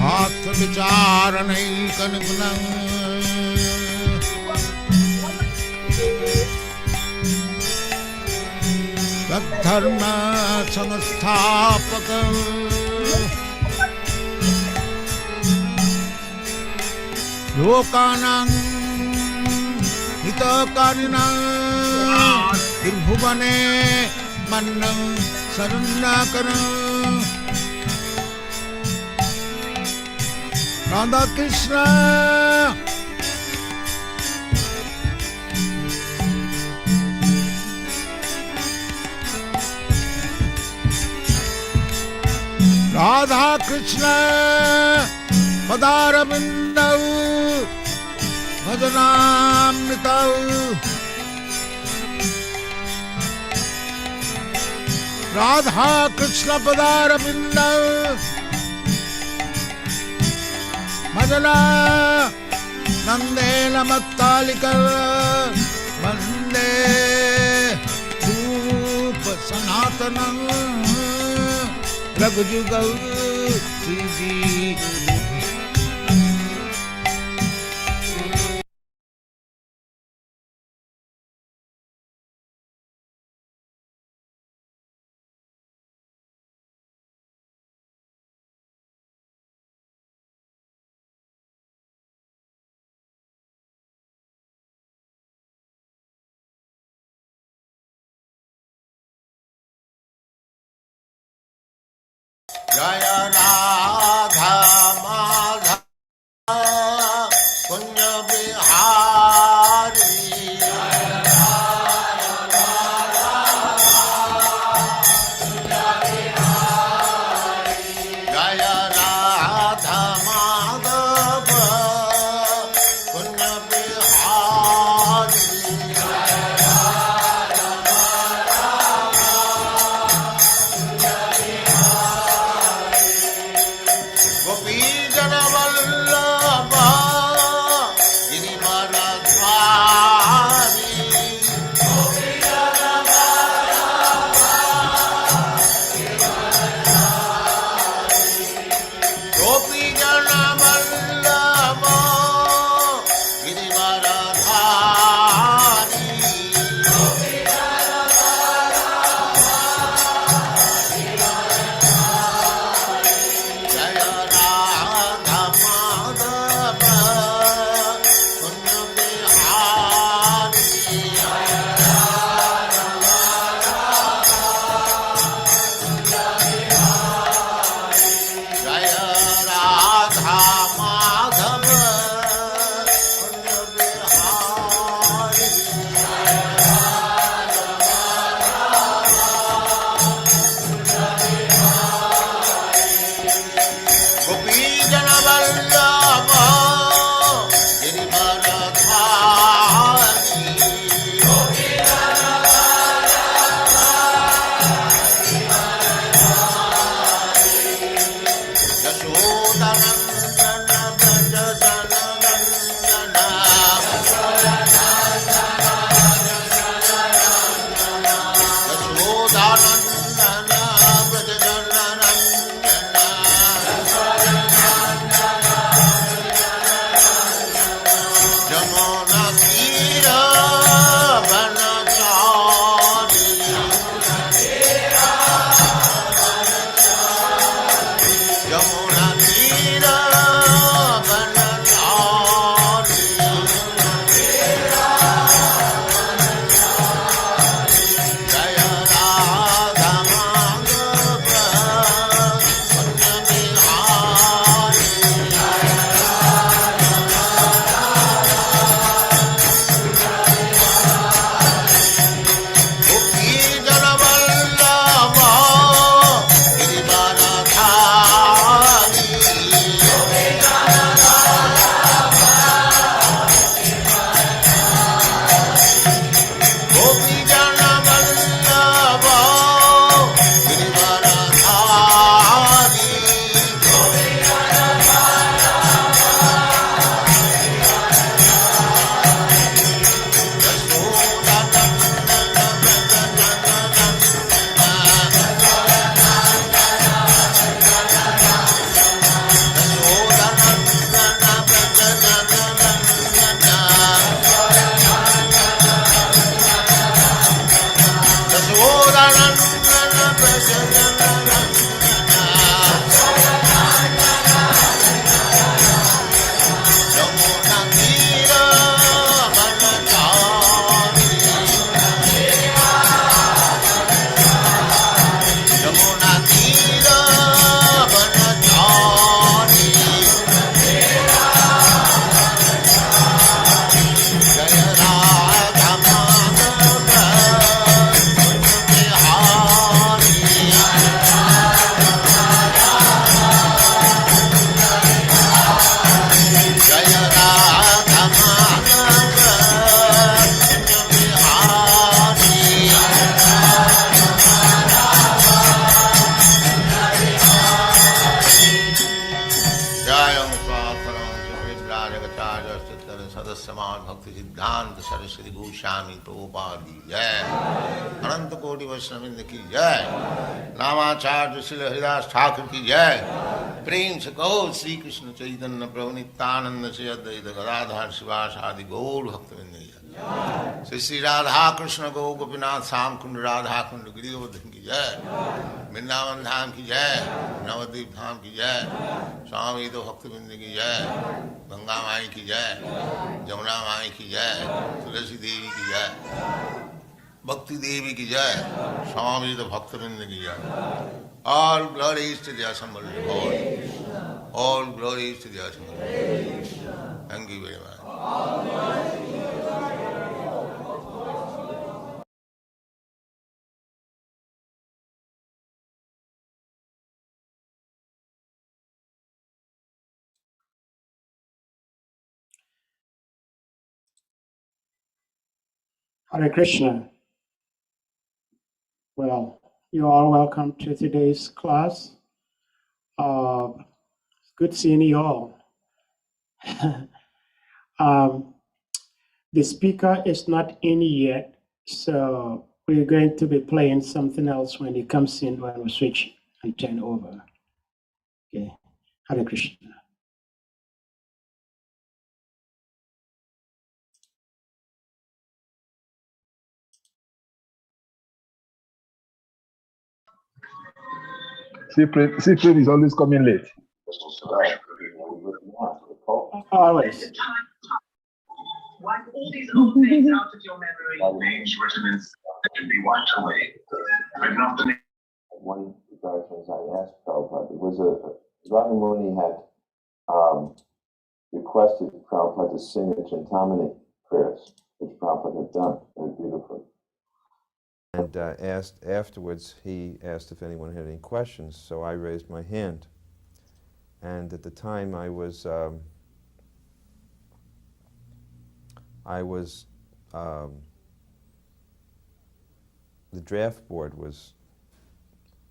आत्मविचारणैकनिपुणं तद्धर्म संस्थापक लोकानां हितकारिणां त्रिभुवने मन्नं शरणाकरं राधा कृष्ण राधा कृष्ण पदारविन्दौ भजनामृतौ राधा कृष्ण पदारविन्दौ भजना नन्देन मत्तालिका वन्दे रूप सनातनं रघुजुगौ श्री जय राधा माधव कुंज बिहारी जय Radha Madhav Kunj Bihari Samad Bhakti Siddhanta Saraswati Goswami Prabhupada ki jai. Ananta Koti Vaishnavrinda ki jai. Namacharya Srila Haridas Thakur ki jai. Prem se kaho Sri Krishna Chaitanya Prabhu Nityananda Sri Advaita Gadadhar Sivas Adi Gaur Bhaktivinoda ki jai. Sri Radha Krishna Go Gopinath Sam Kund Radha Kund Giri Govardhan ki jai. Vrindavan Dham ki jai. Navadvip Dham ki jai. Swami To Bhaktivinoda ki jai. Ganga Mai ki jai. Jamuna Mai ki jai. Tulasi Devi ki jai. Bhakti Devi ki jai. Swami To Bhaktivinoda ki jai. All glories to the assembled Lord. All glories to the assembled Lord. Thank you very much. Hare Krishna. Well, you're all welcome to today's class. Good seeing you all. The speaker is not in yet, so we're going to be playing something else when he comes in, when we switch and turn over. Okay. Hare Krishna. Secret is always coming late. Always. Wipe all these old things out of your memory. Names, residents, that can be wiped away. But not the One of the questions I asked Prabhupada, it was Radha Muni had requested Prabhupada to sing the Chintamani prayers, which Prabhupada had done very beautifully. And afterwards, he asked if anyone had any questions, so I raised my hand. And at the time, the draft board was,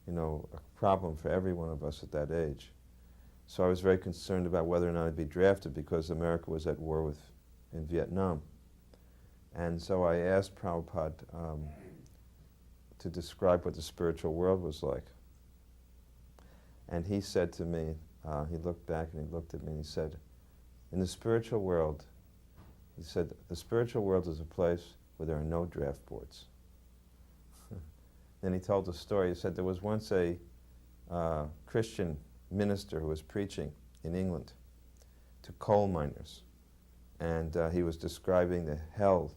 a problem for every one of us at that age. So I was very concerned about whether or not I'd be drafted because America was at war in Vietnam. And so I asked Prabhupada to describe what the spiritual world was like. And he said to me, he looked back and he looked at me and he said, in the spiritual world, he said, the spiritual world is a place where there are no draft boards. Then he told a story. He said there was once a Christian minister who was preaching in England to coal miners. And he was describing the hell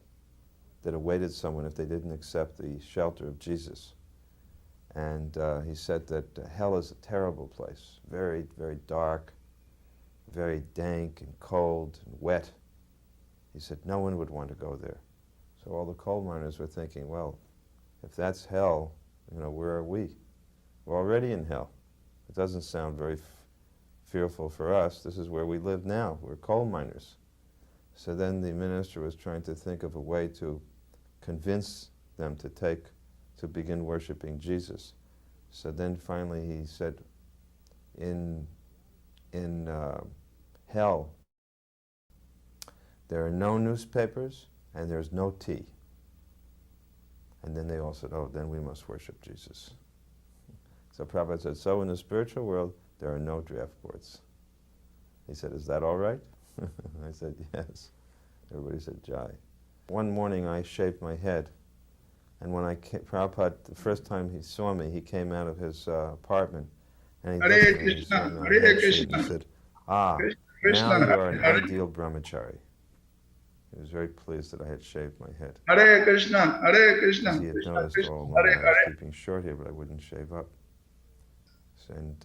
that awaited someone if they didn't accept the shelter of Jesus. And he said that hell is a terrible place, very, very dark, very dank and cold and wet. He said no one would want to go there. So all the coal miners were thinking, well, if that's hell, where are we? We're already in hell. It doesn't sound very fearful for us. This is where we live now. We're coal miners. So then the minister was trying to think of a way to convince them to begin worshiping Jesus. So then finally he said, in hell, there are no newspapers and there's no tea. And then they all said, oh, then we must worship Jesus. So Prabhupada said, so in the spiritual world, there are no draft boards. He said, is that all right? I said, yes. Everybody said, Jai. One morning I shaved my head, and when Prabhupada, the first time he saw me, he came out of his apartment, and he looked at me and he saw my head shaved. He said, now you are an ideal brahmachari. He was very pleased that I had shaved my head. Hare Krishna, Hare Krishna. Because he had noticed Krishna, all along Hare I was Hare. keeping short hair, but I wouldn't shave up. And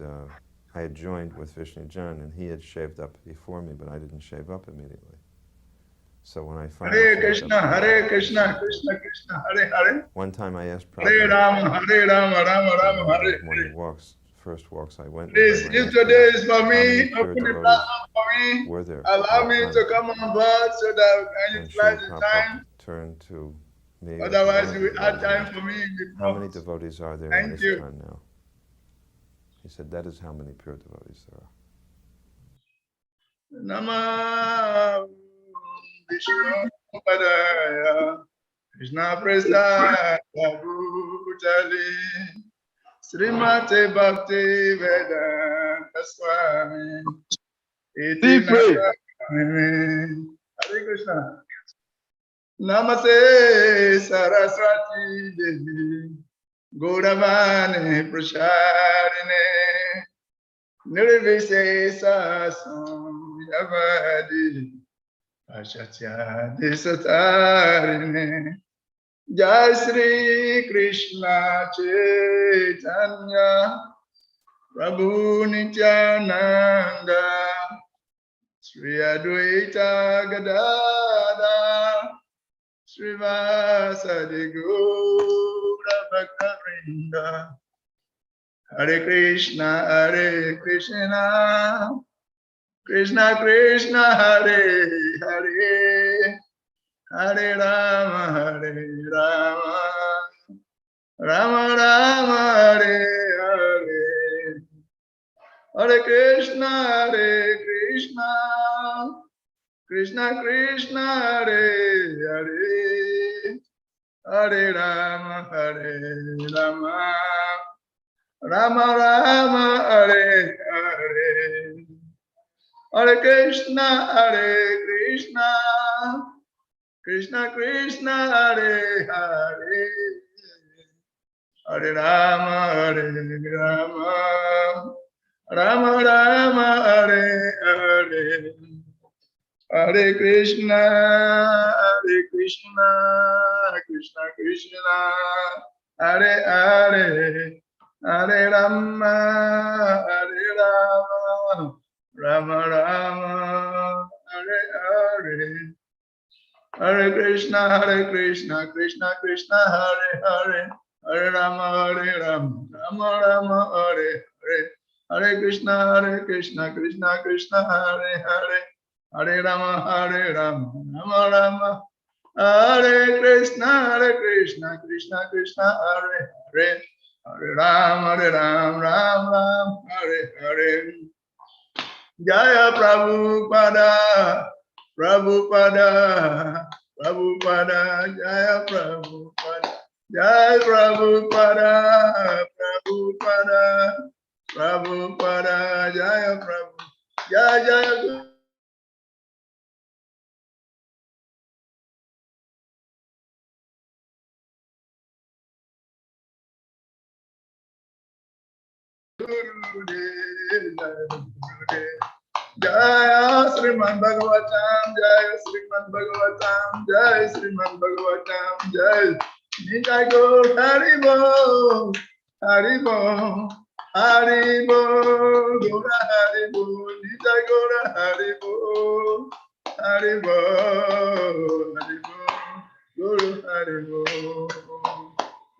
I had joined with Vishnu Jan, and he had shaved up before me, but I didn't shave up immediately. So when I finally Hare shaved Krishna, up, Hare Krishna, Krishna Krishna, Hare Hare. one time I asked Hare Prabhupada, Rama, Hare Rama, Rama Rama, on one of Hare those Hare. morning first walks I went with This him, I is asked today him, is for how many me. pure Open the devotees platform for me. were there Allow on the me to planet? come on board so that we can And utilize Srila the Prabhupada time. turned to me or to one Otherwise, of we the add devotees and time asked, for me in the how many box. devotees are there in Thank you. ISKCON now? He said, that is how many pure devotees there are. Namah Vishnu Padaya Krishna Prasada Bhutale Srimate Bhakti Vedanta Swami Iti Namane Hare Krishna. Namaste Saraswati Devi Gauravani Prasharine Nirvishesa Samyavadi Pachatya Desatarine Jai Sri Krishna Chaitanya Prabhu Nityananda Sri Advaita Gadada Srivasadi Gaura Bhaktavinda Hare Krishna Krishna Krishna Hare Hare Hare Rama Rama Rama Hare Hare Hare Krishna Krishna Krishna Hare Hare Hare Rama Rama Rama Hare Hare Hare Krishna Krishna Krishna Hare Hare Hare Rama Rama Rama Hare Hare Hare Krishna Krishna Krishna Hare Hare Hare Rama Rama Rama Hare Hare Hare Krishna Krishna Krishna Hare Hare Hare Rama Rama Rama Hare Hare Hare Krishna Krishna Krishna Hare Hare Hare Rama Rama Rama Hare Krishna Krishna Hare Hare Hare Ram Ram Hare Hare Jaya Prabhupada Jaya Prabhupada Jaya Prabhupada Jaya Prabhupada Jaya Jaya Sriman Bhagavatam, Jaya Sriman Bhagavatam, Jaya Sriman Bhagavatam, Jaya Nitai Gaur Haribo, Haribo, Haribo, Gora Haribo, Nitai Gaur Haribo, Haribo, Haribo, Guru Haribo,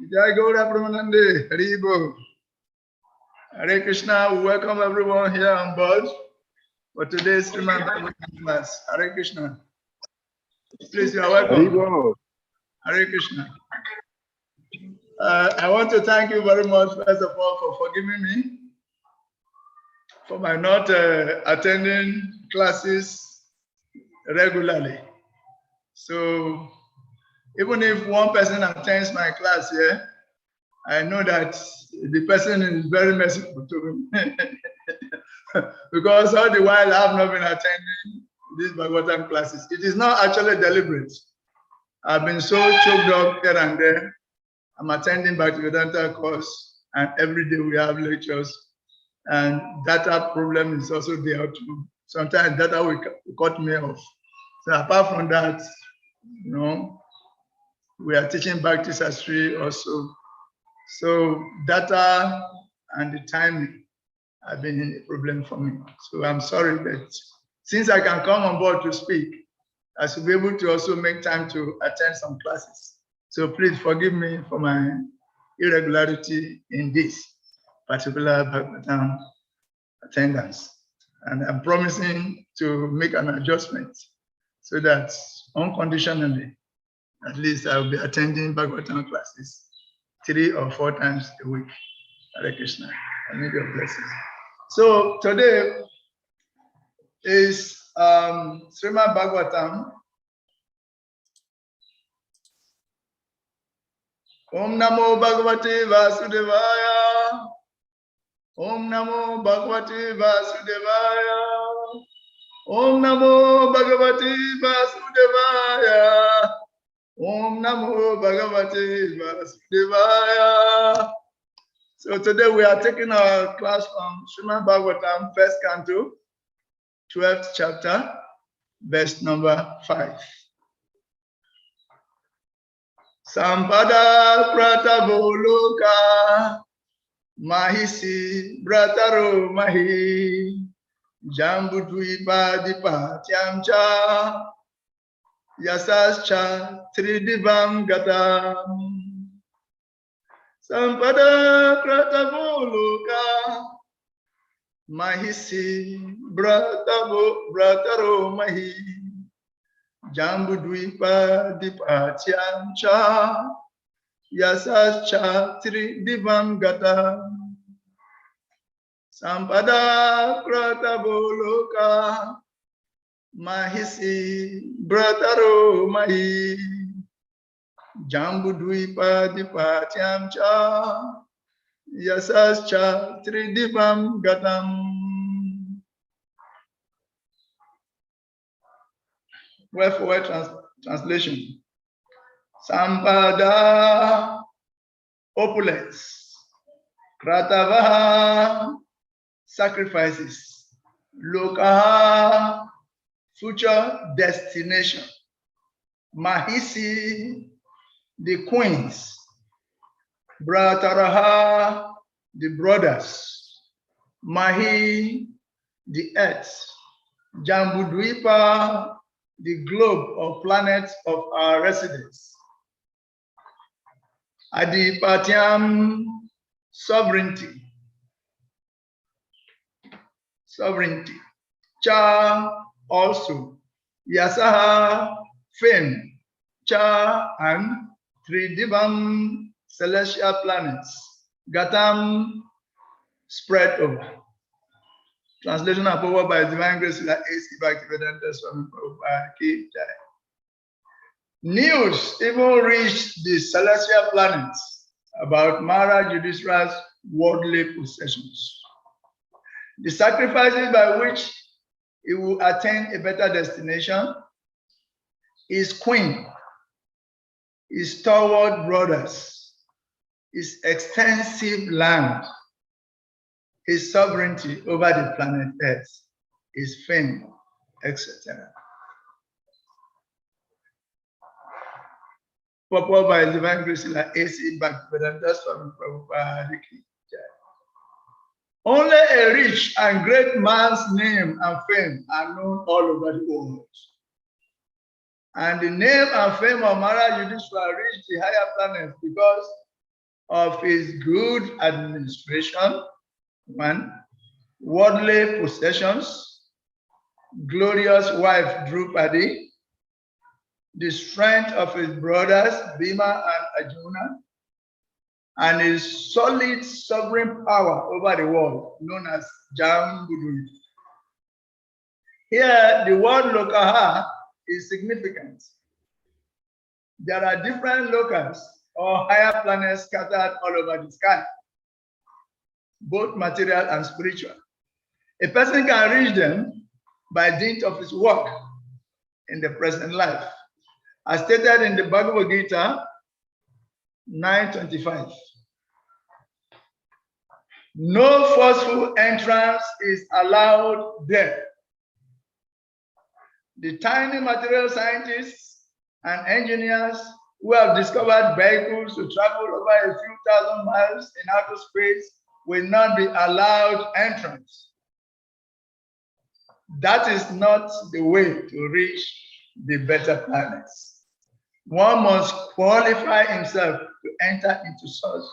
Nitai Gaur Pramanande, Haribo. Hare Krishna, we welcome everyone here on board for today's Srimad Bhagavatam class. Hare Krishna. Please, you are welcome. Hare Krishna. I want to thank you very much, first of all, for forgiving me for my not attending classes regularly. So even if one person attends my class here, I know that the person is very merciful to me. Because all the while I have not been attending these Bhagavatam classes. It is not actually deliberate. I've been so choked up here and there. I'm attending Bhaktivedanta course, and every day we have lectures, and data problem is also there too. Sometimes data will cut me off. So apart from that, you know, we are teaching Bhakti Sastri also. So data and the timing have been a problem for me. So I'm sorry, but since I can come on board to speak, I should be able to also make time to attend some classes. So please forgive me for my irregularity in this particular Bhagavatam attendance. And I'm promising to make an adjustment so that unconditionally, at least I'll be attending Bhagavatam classes 3 or 4 times a week. Hare Krishna. I need your blessings. So today is Srimad Bhagavatam, Om Namo Bhagavate Vasudevaya. Om Namo Bhagavate Vasudevaya. Om Namo Bhagavate Vasudevaya. Om Namo Bhagavate Vasudevaya. So today we are taking our class from Srimad Bhagavatam, first canto, 12th chapter, verse number 5. Sampada Prataboloka Mahisi Brataro Mahi Jambudvipa Dipatyamcha Yasascha Tridibam Gatam. Sampada Prataboloka Mahisi Brataro Mahi Jambudvipa Dipatyamcha Yasascha Tridibam Gatam. Sampada Prataboloka Mahisi Brataro Mahi Jambudvipa Dipatyamcha Yasascha Tridibam Gatam. Word translation. Sampada, opulence. Kratavaha, sacrifices. Lokaha, future destination. Mahisi, the queens. Brataraha, the brothers. Mahi, the earth. Jambudvipa, the globe or planets of our residence. Adipatyam, sovereignty. Sovereignty. Cha, also. Yasaha, fame. Cha and Tridibam, celestial planets. Gatam, spread over. Translation approved by Divine Grace like A.C. Bhaktivedanta Swami Prabhupada Ki Jai. News even reached the celestial planets about Maharaj Yudhishthira's worldly possessions. The sacrifices by which he will attain a better destination, his queen, his stalwart brothers, his extensive land, his sovereignty over the planet Earth, his fame, etc. Purport by Divine Grace like A.C. Bhaktivedanta Swami Prabhupada Ki Jai. Only a rich and great man's name and fame are known all over the world. And the name and fame of Maharaj Yudhishthira reached the higher planets because of his good administration, one, worldly possessions, glorious wife Draupadi, the strength of his brothers Bhima and Arjuna, and his solid sovereign power over the world, known as Jambudvipa. Here, the word Lokaha is significant. There are different lokas or higher planets scattered all over the sky, both material and spiritual. A person can reach them by dint of his work in the present life. As stated in the Bhagavad Gita 9:25. No forceful entrance is allowed there. The tiny material scientists and engineers who have discovered vehicles to travel over a few thousand miles in outer space will not be allowed entrance. That is not the way to reach the better planets. One must qualify himself to enter into such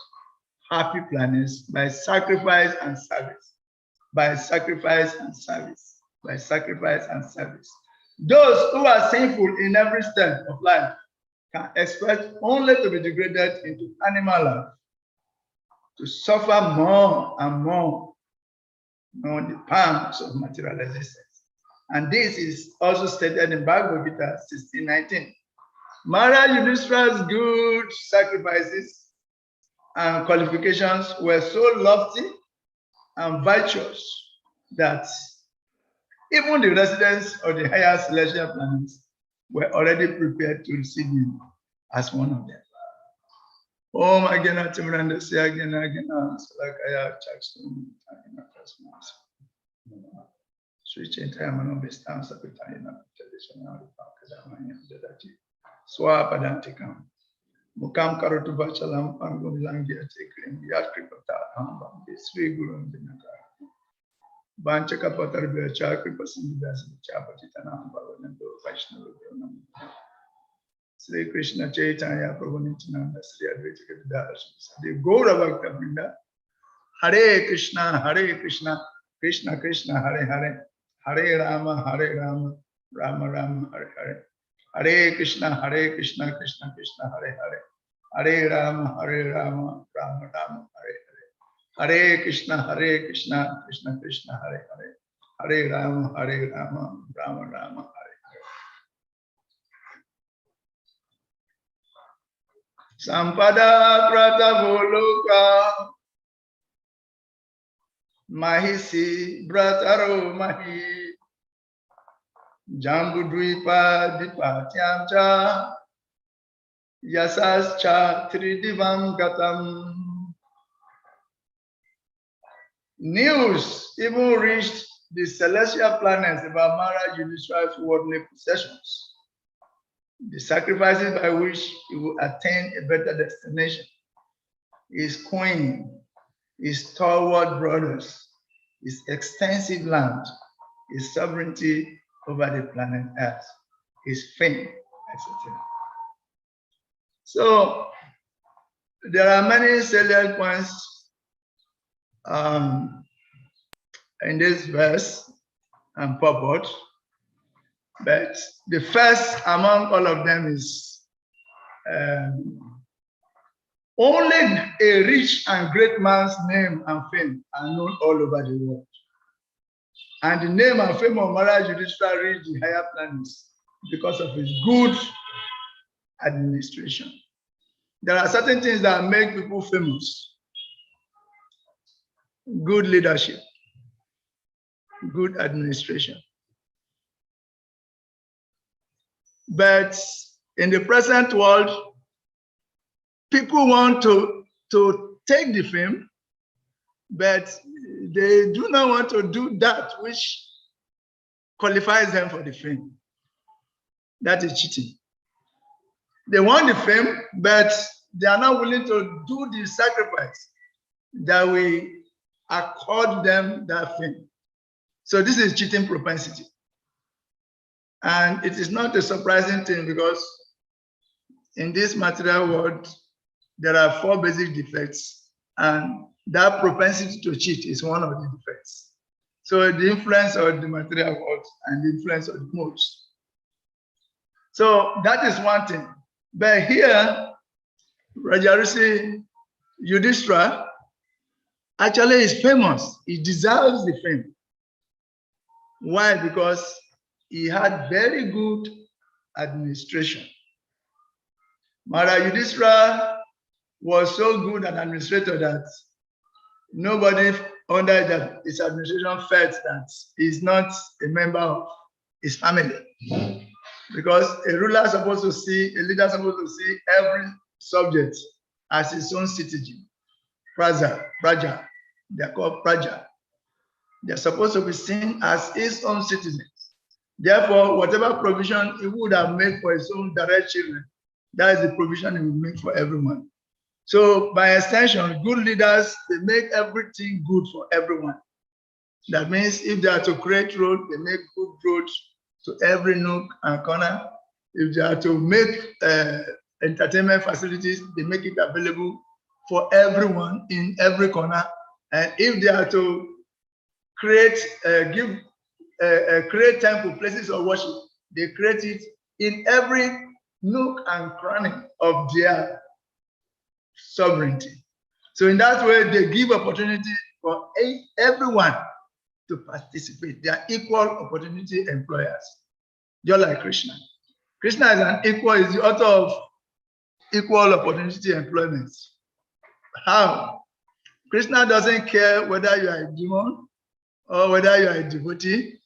happy planets by sacrifice and service. By sacrifice and service. By sacrifice and service. Those who are sinful in every step of life can expect only to be degraded into animal life, to suffer more and more on the pangs of material existence. And this is also stated in Bhagavad Gita 16:19. Maharaj Yudhishthira's good sacrifices and qualifications were so lofty and virtuous that even the residents of the higher celestial planets were already prepared to receive him as one of them. Om Agena Timranda Siagena Agena Salakaya Chaksun Agena Cosmos. Switch in time and obvious times of the time of traditional Pakadamania Dadati. Swapadantikam. Mukam Karutu Bachalam Pangum Langia Tekrim Yakripata Hambam, Sri Guru Dinaka. Banchaka Patarbe Chakri Pasim Gas Chapatitana Bavanando Vaishnava. Sri Krishna Chaitanya Prabhupada Sri Advaita Vidas the Gaura Bhakta Vrinda Hare Krishna Krishna Krishna Hare Hare Hare Rama Rama Rama Hare Hare Hare Krishna Krishna Krishna Hare Hare Hare Rama Rama Rama Hare Hare Hare Krishna Krishna Krishna Hare Hare Hare Rama Rama Rama Hare Sampada Prata Boloka Mahisi Brataro Mahi Jambudvipa Dipatyamcha Yasascha Tridivam Gatam. News even reached the celestial planets about Maharaj Yudhishthira's worldly possessions, the sacrifices by which he will attain a better destination, his queen, his stalwart brothers, his extensive land, his sovereignty over the planet Earth, his fame, etc. So there are many salient points in this verse and purport. But the first among all of them is only a rich and great man's name and fame are known all over the world. And the name and fame of Maharaj Yudhishthira reached the higher planets because of his good administration. There are certain things that make people famous. Good leadership, good administration. But in the present world, people want to take the fame, but they do not want to do that which qualifies them for the fame. That is cheating. They want the fame, but they are not willing to do the sacrifice that will accord them that fame. So this is cheating propensity. And it is not a surprising thing because in this material world, there are 4 basic defects, and that propensity to cheat is one of the defects. So the influence of the material world and the influence of the modes. So that is one thing. But here, Rajarisi Yudhishthira actually is famous. He deserves the fame. Why? Because he had very good administration. Maharaj Yudhishthira was so good an administrator that nobody under his administration felt that he's not a member of his family. Because a ruler is supposed to see, a leader is supposed to see every subject as his own citizen. Praja, they're called Praja. They're supposed to be seen as his own citizens. Therefore, whatever provision he would have made for his own direct children, that is the provision he will make for everyone. So by extension, good leaders, they make everything good for everyone. That means if they are to create road, they make good roads to every nook and corner. If they are to make entertainment facilities, they make it available for everyone in every corner. And if they are to create, create temple places of worship, they create it in every nook and cranny of their sovereignty. So in that way, they give opportunity for everyone to participate. They are equal opportunity employers, just like Krishna. Krishna is an equal, is the author of equal opportunity employment. How? Krishna doesn't care whether you are a demon or whether you are a devotee,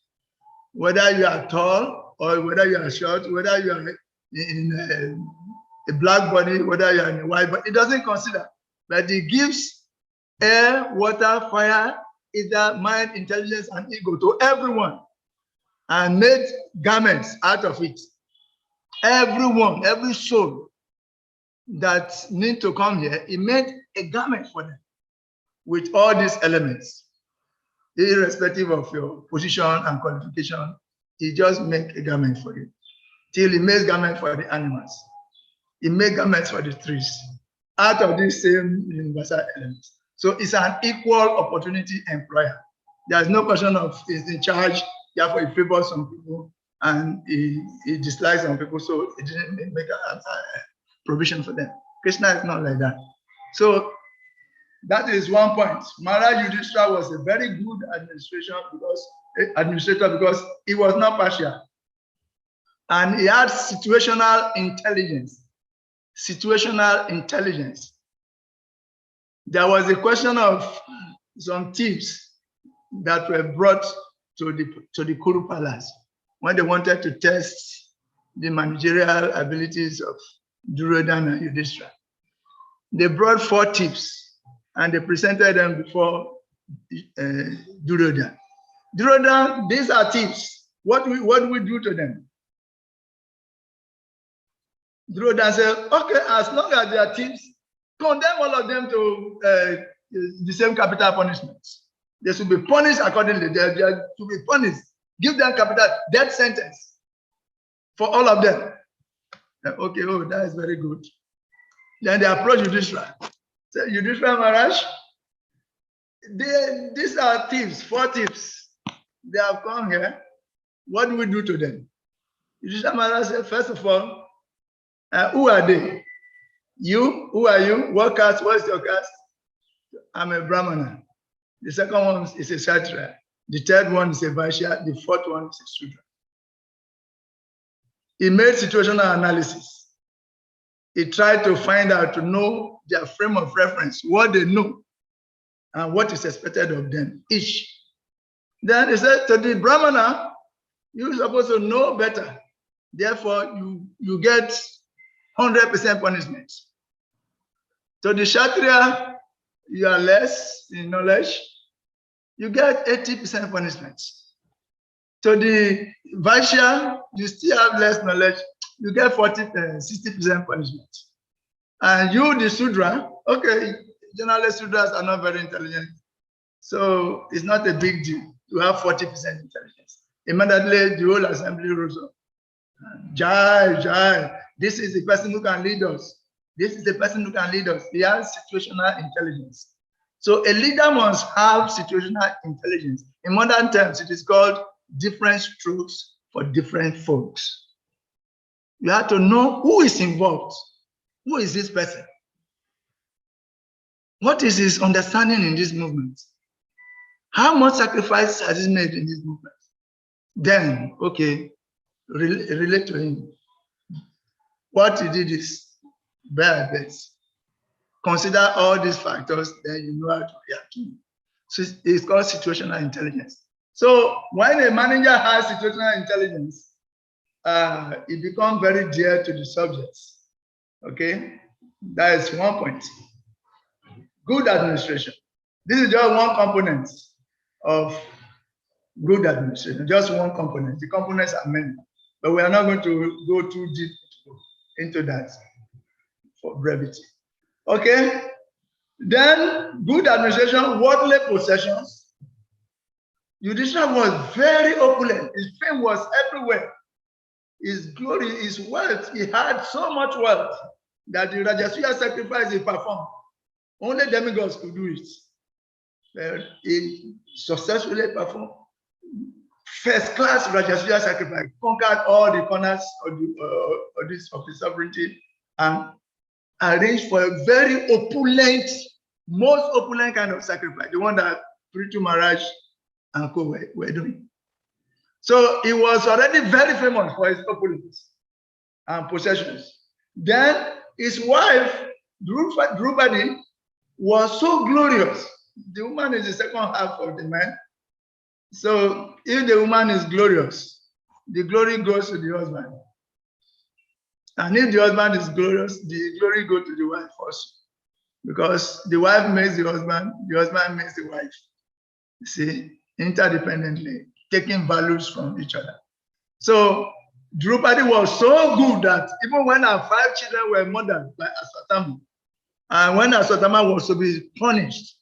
whether you are tall or whether you are short, whether you are in a black body, whether you are in a white body. It doesn't consider. But he gives air, water, fire, ether, mind, intelligence, and ego to everyone and made garments out of it. Everyone, every soul that need to come here, he made a garment for them with all these elements. Irrespective of your position and qualification, he just make a garment for you. Till he makes garment for the animals. He makes garments for the trees out of these same universal elements. So it's an equal opportunity employer. There's no question of he's in charge, therefore he favors some people and he dislikes some people, so he didn't make a provision for them. Krishna is not like that. So that is one point. Maharaj Yudhishthira was a very good administrator because he was not partial. And he had situational intelligence. Situational intelligence. There was a question of some thieves that were brought to the Kuru Palace when they wanted to test the managerial abilities of Duryodhana and Yudhishthira. They brought 4 thieves and they presented them before Duryodhana. Duryodhana, these are thieves. What do we do to them? Duryodhana said, okay, as long as they are thieves, condemn all of them to the same capital punishments. They should be punished accordingly. They should be punished. Give them capital death sentence for all of them. Okay, oh, that is very good. Then they approach Yudhishthira. Say, Yudhishthira Maharaj, these are thieves, 4 thieves. They have come here. What do we do to them? Yudhishthira Maharaj said, first of all, who are they? You, who are you? What caste? What's your caste? I'm a Brahmana. The second one is a Kshatriya. The third one is a Vaishya. The fourth one is a Shudra. He made situational analysis. He tried to find out, to know their frame of reference, what they know, and what is expected of them, each. Then he said, to the Brahmana, you're supposed to know better. Therefore, you get 100% punishment. To the Kshatriya, you are less in knowledge, you get 80% punishment. To the Vaishya, you still have less knowledge, you get 60% punishment. And you, the Sudra, okay, generally Sudras are not very intelligent, so it's not a big deal to have 40% intelligence. Immediately, the whole assembly rose up. Jai, Jai, this is the person who can lead us. This is the person who can lead us. He has situational intelligence. So a leader must have situational intelligence. In modern terms, it is called different strokes for different folks. You have to know who is involved. Who is this person? What is his understanding in this movement? How much sacrifice has he made in this movement? Then, okay, relate to him. What he did is bear best. Consider all these factors, then you know how to react to it. So it's called situational intelligence. So when a manager has situational intelligence, it becomes very dear to the subjects. Okay, that is one point. Good administration. This is just one component of good administration, just one component. The components are many, but we are not going to go too deep into that for brevity. Okay, then good administration, worldly possessions. Yudhishthira was very opulent. His fame was everywhere. His glory, his wealth, he had so much wealth that the Rajasuya sacrifice he performed, only demigods could do it. He successfully performed first-class Rajasuya sacrifice, conquered all the corners of the sovereignty, and arranged for a very opulent, most opulent kind of sacrifice, the one that Prithu Maharaj and co were doing. So he was already very famous for his opulence and possessions. Then his wife, Draupadi, was so glorious. The woman is the second half of the man. So if the woman is glorious, the glory goes to the husband. And if the husband is glorious, the glory goes to the wife also. Because the wife makes the husband makes the wife. You see, interdependently, taking values from each other. So Draupadi was so good that even when her 5 children were murdered by Aswatthama, and when Aswatthama was to be punished,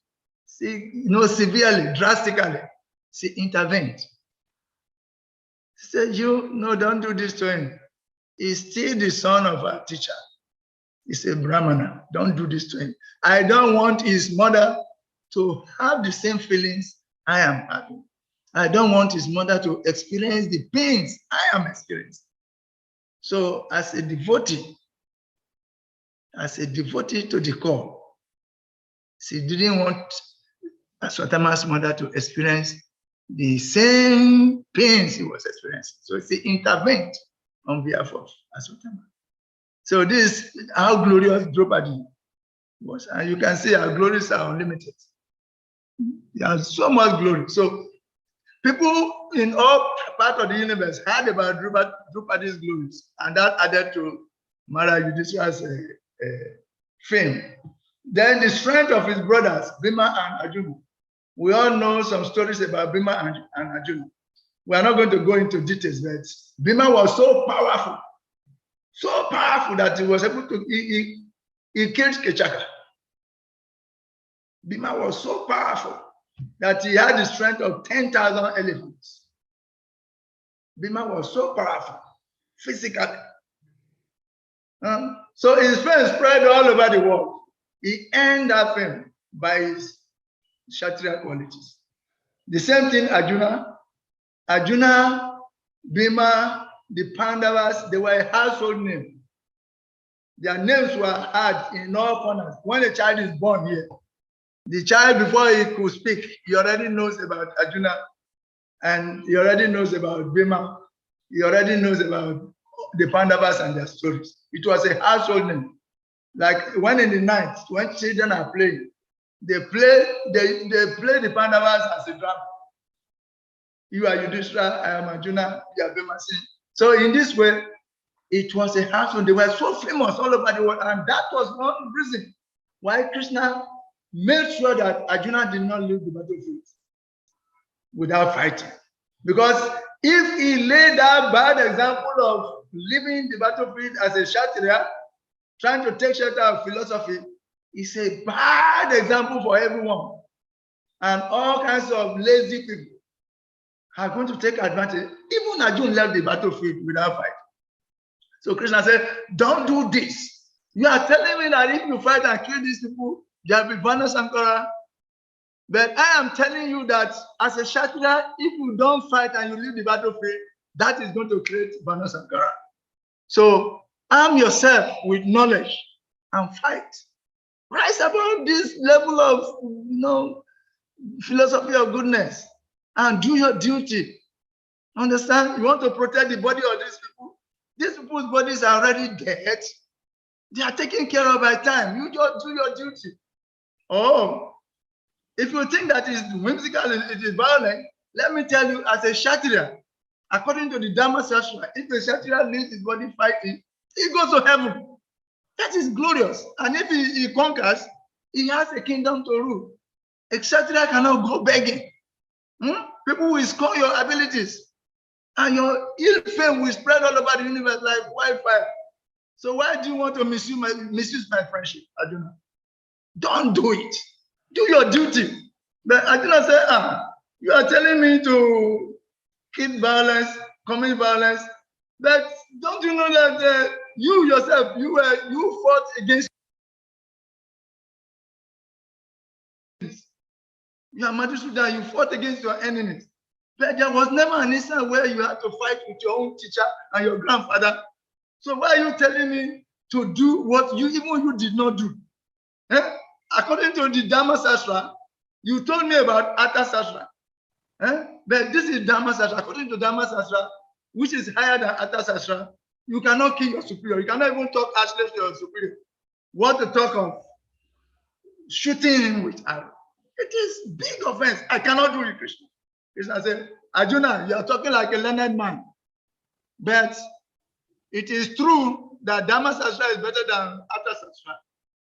severely, drastically, she intervened. She said, no, don't do this to him. He's still the son of our teacher. He's a Brahmana. Don't do this to him. I don't want his mother to have the same feelings I am having. I don't want his mother to experience the pains I am experiencing. So as a devotee to the core, she didn't want Aswatthama's mother to experience the same pains he was experiencing. So she intervened on behalf of Aswatthama. So this is how glorious Draupadi was. And you can see her glories are unlimited. There are so much glory. So people in all parts of the universe heard about Draupadi's glories, and that added to Maharaj Yudhishthira's fame. Then the strength of his brothers, Bhima and Arjuna. We all know some stories about Bhima and Arjuna. We are not going to go into details, but Bhima was so powerful that he was able to, he killed Kechaka. Bhima was so powerful that he had the strength of 10,000 elephants. Bhima was so powerful physically. So his fame spread all over the world. He earned that fame by his Kshatriya qualities. The same thing Arjuna, Bhima, the Pandavas, they were a household name. Their names were heard in all corners. When a child is born here, the child, before he could speak, he already knows about Arjuna, and he already knows about Bhima. He already knows about the Pandavas and their stories. It was a household name. Like when in the night, when children are playing, they play the Pandavas as a drama. You are Yudhishthira, I am Arjuna, you are Bhima. So in this way, it was a household. They were so famous all over the world, and that was one reason why Krishna made sure that Arjuna did not leave the battlefield without fighting. Because if he laid that bad example of leaving the battlefield as a Kshatriya, trying to take shelter of philosophy, it's a bad example for everyone. And all kinds of lazy people are going to take advantage. Even Arjuna left the battlefield without fighting. So Krishna said, don't do this. You are telling me that if you fight and kill these people, there will be Vana Sankara. But I am telling you that as a Kshatriya, if you don't fight and you leave the battlefield, that is going to create Vana Sankara. So arm yourself with knowledge and fight. Rise above this level of philosophy of goodness and do your duty. Understand? You want to protect the body of these people. These people's bodies are already dead. They are taken care of by time. You just do your duty. Oh, if you think that is whimsical, it is violent, let me tell you, as a Kshatriya, according to the Dharma Shastra, if a Kshatriya leaves his body fighting, he goes to heaven. That is glorious. And if he conquers, he has a kingdom to rule. A Kshatriya cannot go begging. People will scorn your abilities, and your ill fame will spread all over the universe like wildfire. So why do you want to misuse my friendship, Arjuna? Don't do it. Do your duty. But Arjuna said, you are telling me to keep violence, commit violence, but don't you know that you yourself, you fought against you are Madhusudan, you fought against your enemies. But there was never an instant where you had to fight with your own teacher and your grandfather. So why are you telling me to do what you did not do? According to the Dharma Shastra, you told me about Atha Shastra. But this is Dharma Shastra. According to Dharma Shastra, which is higher than Atha Shastra, you cannot kill your superior. You cannot even talk harshly to your superior. What to talk of shooting him with arrow. It is big offense. I cannot do it, Krishna. Krishna said, Arjuna, you are talking like a learned man. But it is true that Dhamma Sastra is better than Artha Sastra.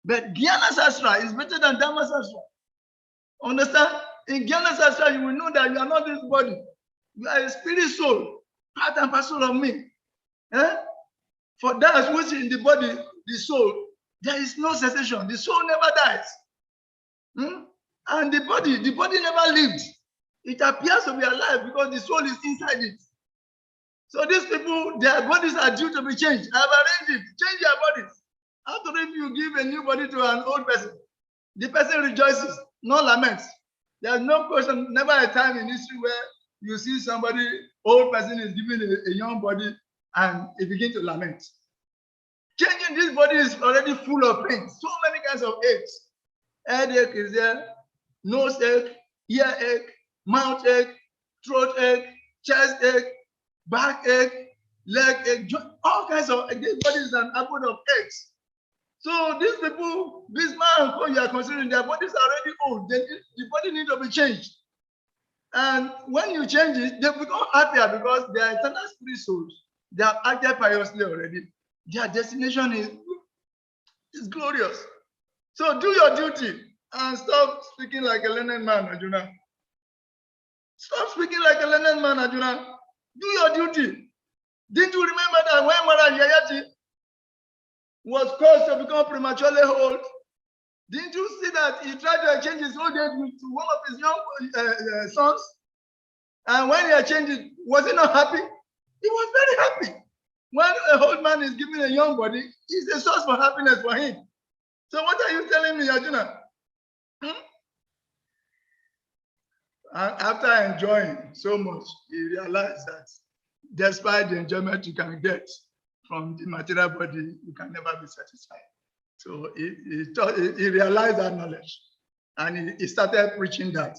But Jnana Sastra is better than Dhamma Sastra. Understand? In Jnana Sastra, you will know that you are not this body. You are a spirit soul, part and parcel of me. Eh? For that which is in the body, the soul, there is no cessation. The soul never dies. And the body never lived. It appears to be alive because the soul is inside it. So these people, their bodies are due to be changed. I have arranged it. Change their bodies. After if you give a new body to an old person, the person rejoices, no laments. There's no question, never a time in history where you see somebody, old person is given a young body and it begins to lament. Changing this body is already full of pain. So many kinds of aches. Headache is there, nose ache, ear ache, mouth ache, throat ache, chest ache, back ache, leg ache, all kinds of ache. This body is an abode of aches. So these people, this man who you are considering, their bodies are already old. The body needs to be changed. And when you change it, they become happier because they are eternal spirit souls. They have acted piously already. Their destination is glorious. So do your duty and stop speaking like a learned man, Arjuna. Stop speaking like a learned man, Arjuna. Do your duty. Didn't you remember that when Maharaj Yayati was caused to become prematurely old? Didn't you see that he tried to exchange his old age with one of his young sons? And when he exchanged it, was he not happy? He was very happy. When a old man is given a young body, it's a source for happiness for him. So what are you telling me, Arjuna? And after enjoying so much, he realized that despite the enjoyment you can get from the material body, you can never be satisfied. So he realized that knowledge, and he started preaching that.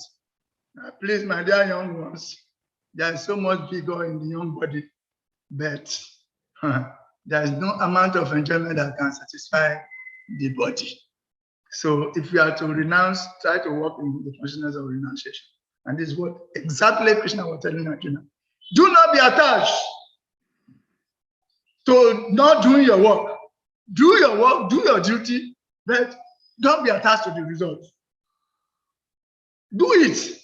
Please, my dear young ones, there is so much vigor in the young body, but there is no amount of enjoyment that can satisfy the body. So if you are to renounce, try to walk in the consciousness of renunciation. And this is what exactly Krishna was telling Arjuna. Do not be attached to not doing your work. Do your work, do your duty, but don't be attached to the result. Do it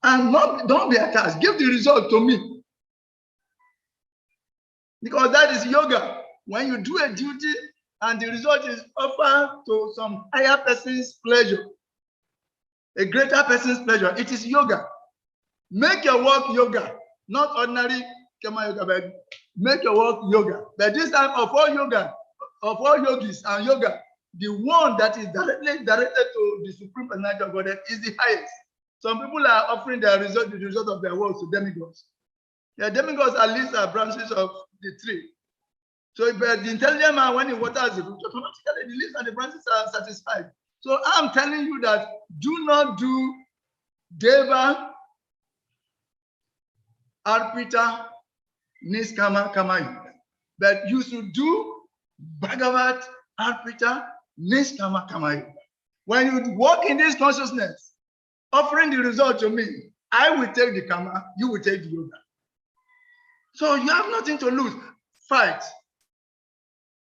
and don't be attached. Give the result to me. Because that is yoga. When you do a duty and the result is offered to some higher person's pleasure, a greater person's pleasure, it is yoga. Make your work yoga, not ordinary Kama yoga, but make your work yoga. But this time of all yoga, of all yogis and yoga, the one that is directly directed to the Supreme Personality of Godhead is the highest. Some people are offering the result of their works to demigods. The demigods at least are branches of the tree. So if the intelligent man, when he waters the root, automatically the leaves and the branches are satisfied. So I'm telling you that do not do Deva, Arpita, Niskama, Kama Yoga. But you should do Bhagavat, Arpita, Niskama, Kama Yoga. When you walk in this consciousness, offering the result to me, I will take the Kama, you will take the Yoga. So you have nothing to lose. Fight.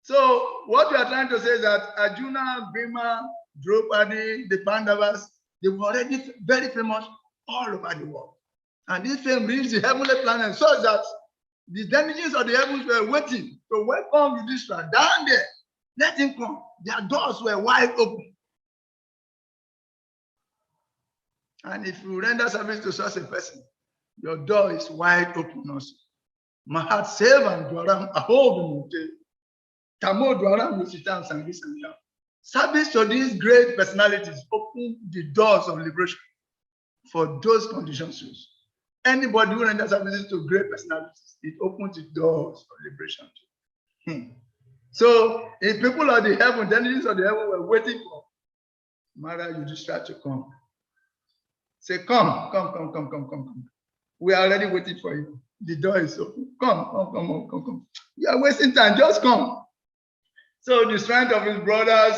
So what we are trying to say is that Arjuna, Bhima, Draupadi, the Pandavas, they were already very famous all over the world. And this fame reached the heavenly planet so that the denizens of the heavens were waiting to welcome Yudhishthira down there. Let him come. Their doors were wide open. And if you render service to such a person, your door is wide open also. Mahat Sevan Dwaram Ahovinute. Tamo Dwaram Lusitan Sangisanya. Service to these great personalities open the doors of liberation for those conditions. Anybody who renders services to great personalities, it opens the doors of liberation. So if people of the heaven, the entities of the heaven were waiting for Mara Yudhishthira to come. Say, come. We are already waiting for you. The door is open. Come. You are wasting time. Just come. So the strength of his brothers,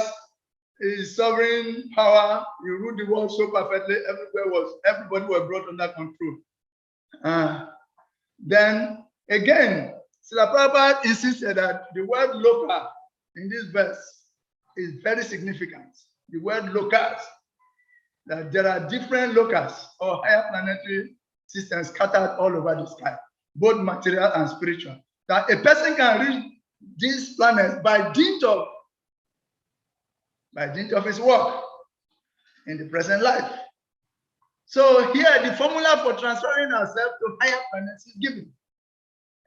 his sovereign power, he ruled the world so perfectly, everybody was brought under control. Then again, Srila Prabhupada insisted that the word local in this verse is very significant. The word locals, that there are different locals or higher planetary systems scattered all over the sky, both material and spiritual. That a person can reach these planets by dint of his work in the present life. So here the formula for transferring ourselves to higher planets is given.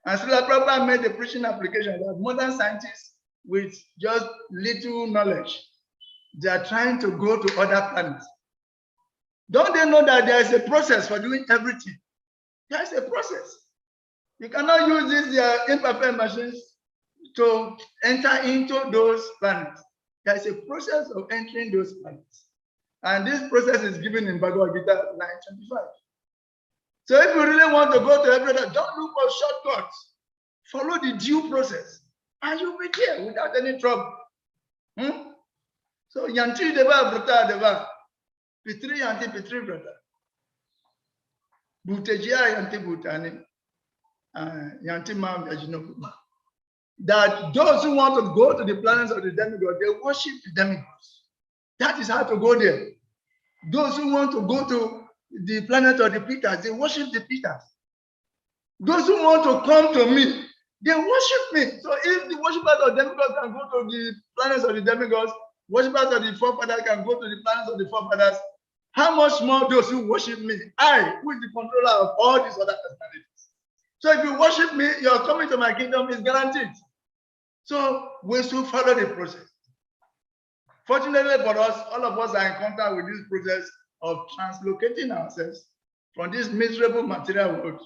And Srila Prabhupada made the preaching application that modern scientists with just little knowledge, they are trying to go to other planets. Don't they know that there is a process for doing everything? There is a process. You cannot use these imperfect machines to enter into those planets. There is a process of entering those planets. And this process is given in Bhagavad Gita 9:25. So if you really want to go to every other, don't look for shortcuts. Follow the due process. And you'll be there without any trouble. So Yanti Deva Brata Deva. Pitri Yanti Pitri Brata. Butejia Yanti Butani. Yanti Mam Yajinokuma. That those who want to go to the planets of the demigod, they worship the demigods. That is how to go there. Those who want to go to the planet of the Peters, they worship the Peters. Those who want to come to me, they worship me. So if the worshippers of demigods can go to the planets of the demigods, worshippers of the forefathers can go to the planets of the forefathers, how much more those who worship me? I, who is the controller of all these other personalities. So if you worship me, your coming to my kingdom is guaranteed. So we should follow the process. Fortunately for us, all of us are in contact with this process of translocating ourselves from this miserable material world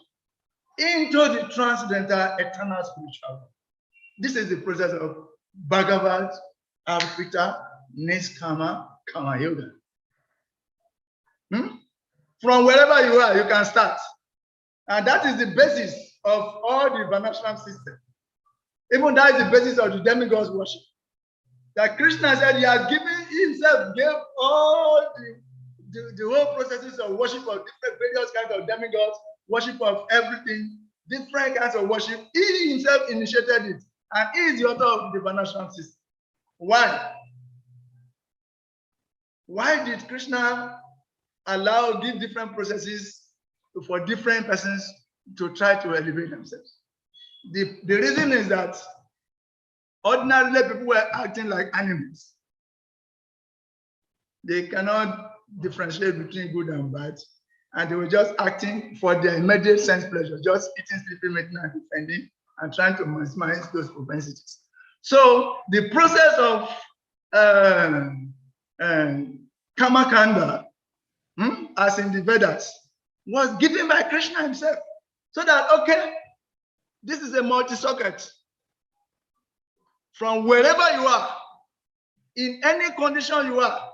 into the transcendental eternal spiritual world. This is the process of Bhagavad, Arpita, Niskama, Kama Yoga. From wherever you are, you can start. And that is the basis of all the Varnashram system. Even that is the basis of the demigods worship. That Krishna said he has given himself, gave all the whole processes of worship of different various kinds of demigods, worship of everything, different kinds of worship. He himself initiated it, and he is the author of the Varnashram system. Why? Why did Krishna give different processes for different persons to try to elevate themselves? The reason is that ordinarily people were acting like animals. They cannot differentiate between good and bad, and they were just acting for their immediate sense pleasure, just eating, sleeping, making, and defending, and trying to maximize those propensities. So the process of Kama Kanda, as in the Vedas, was given by Krishna himself. So that, okay, this is a multi-socket. From wherever you are, in any condition you are,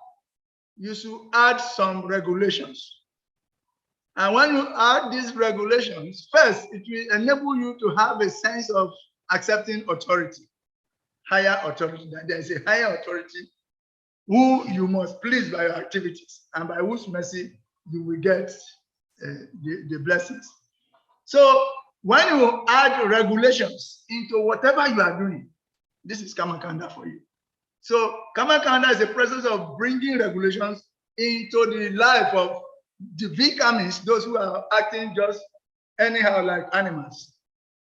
you should add some regulations. And when you add these regulations, first, it will enable you to have a sense of accepting authority, higher authority. That there is a higher authority who you must please by your activities, and by whose mercy you will get the blessings. So when you add regulations into whatever you are doing, this is Kamakanda for you. So Kamakanda is a process of bringing regulations into the life of the Vikamis, those who are acting just anyhow like animals.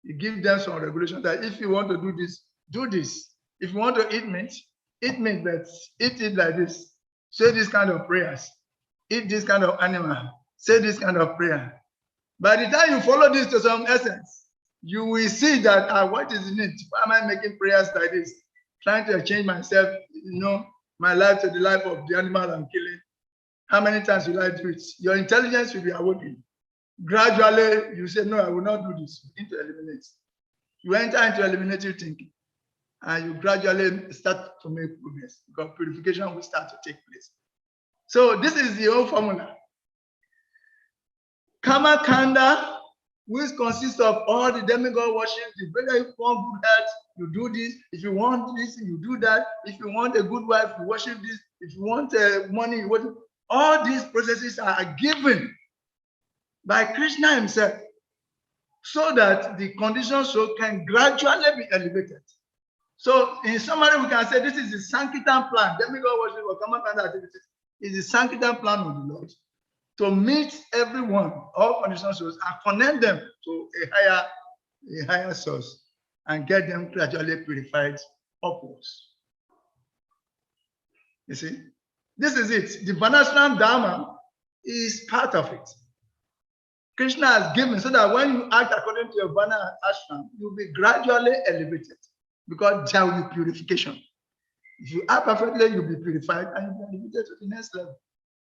You give them some regulations that if you want to do this, do this. If you want to eat meat, but eat it like this. Say this kind of prayers. Eat this kind of animal. Say this kind of prayer. By the time you follow this to some essence, you will see that what is in it? Why am I making prayers like this? Trying to change myself, my life to the life of the animal I'm killing. How many times will I do it? Your intelligence will be awakened. Gradually, you say, no, I will not do this. You begin to eliminate. You enter into eliminative thinking, and you gradually start to make progress, because purification will start to take place. So this is the whole formula. Kama Kanda which consists of all the demigod worship. If you want good health, you do this. If you want this, you do that. If you want a good wife, you worship this. If you want money, you worship. All these processes are given by Krishna himself, so that the conditioned soul can gradually be elevated. So in summary, we can say this is the Sankirtan plan. Demigod worship or common kind of activities is the Sankirtan plan of the Lord to meet everyone, all conditioned souls, and connect them to a higher source and get them gradually purified upwards. You see, this is it. The Varnashram Dharma is part of it. Krishna has given so that when you act according to your Varna ashram, you'll be gradually elevated because there will be purification. If you act perfectly, you'll be purified and you'll be elevated to the next level.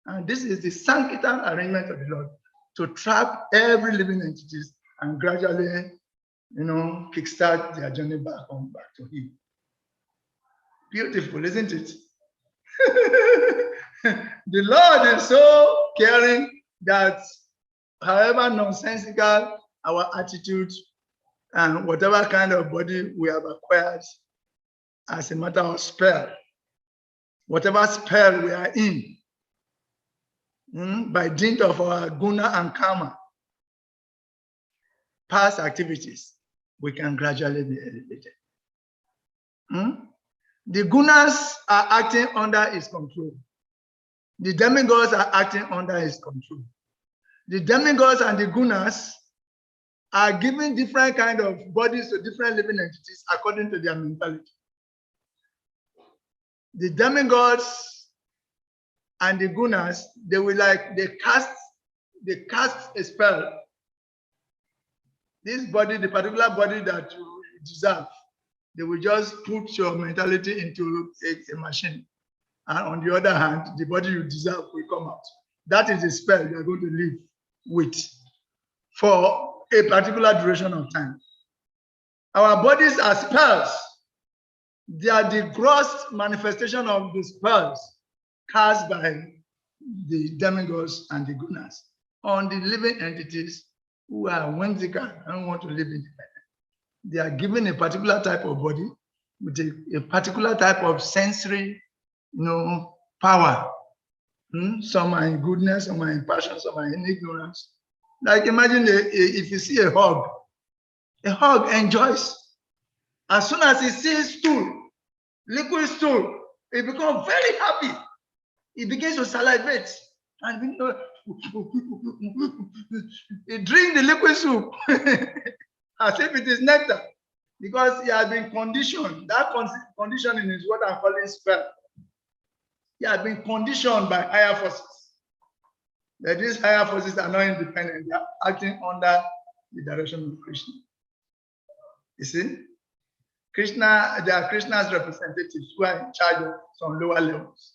And this is the Sankirtan arrangement of the Lord to trap every living entities and gradually, kickstart their journey back to Him. Beautiful, isn't it? The Lord is so caring that however nonsensical our attitude and whatever kind of body we have acquired as a matter of spell, whatever spell we are in, by dint of our guna and karma, past activities, we can gradually be elevated. The gunas are acting under his control. The demigods are acting under his control. The demigods and the gunas are giving different kind of bodies to different living entities according to their mentality. The demigods and the gunas, they cast a spell. This body, the particular body that you deserve, they will just put your mentality into a machine. And on the other hand, the body you deserve will come out. That is the spell you are going to live with for a particular duration of time. Our bodies are spells. They are the gross manifestation of the spells cast by the demigods and the gunas on the living entities who are whimsical and don't want to live independent. They are given a particular type of body with a particular type of sensory, power. Some are in goodness, some are in passion, some are in ignorance. Like imagine if you see a hog enjoys. As soon as he sees stool, liquid stool, he becomes very happy. He begins to salivate and he drinks the liquid soup as if it is nectar, because he has been conditioned. That conditioning is what I'm calling spell. He has been conditioned by higher forces. That these higher forces are not independent, they are acting under the direction of Krishna. You see? Krishna, they are Krishna's representatives who are in charge of some lower levels.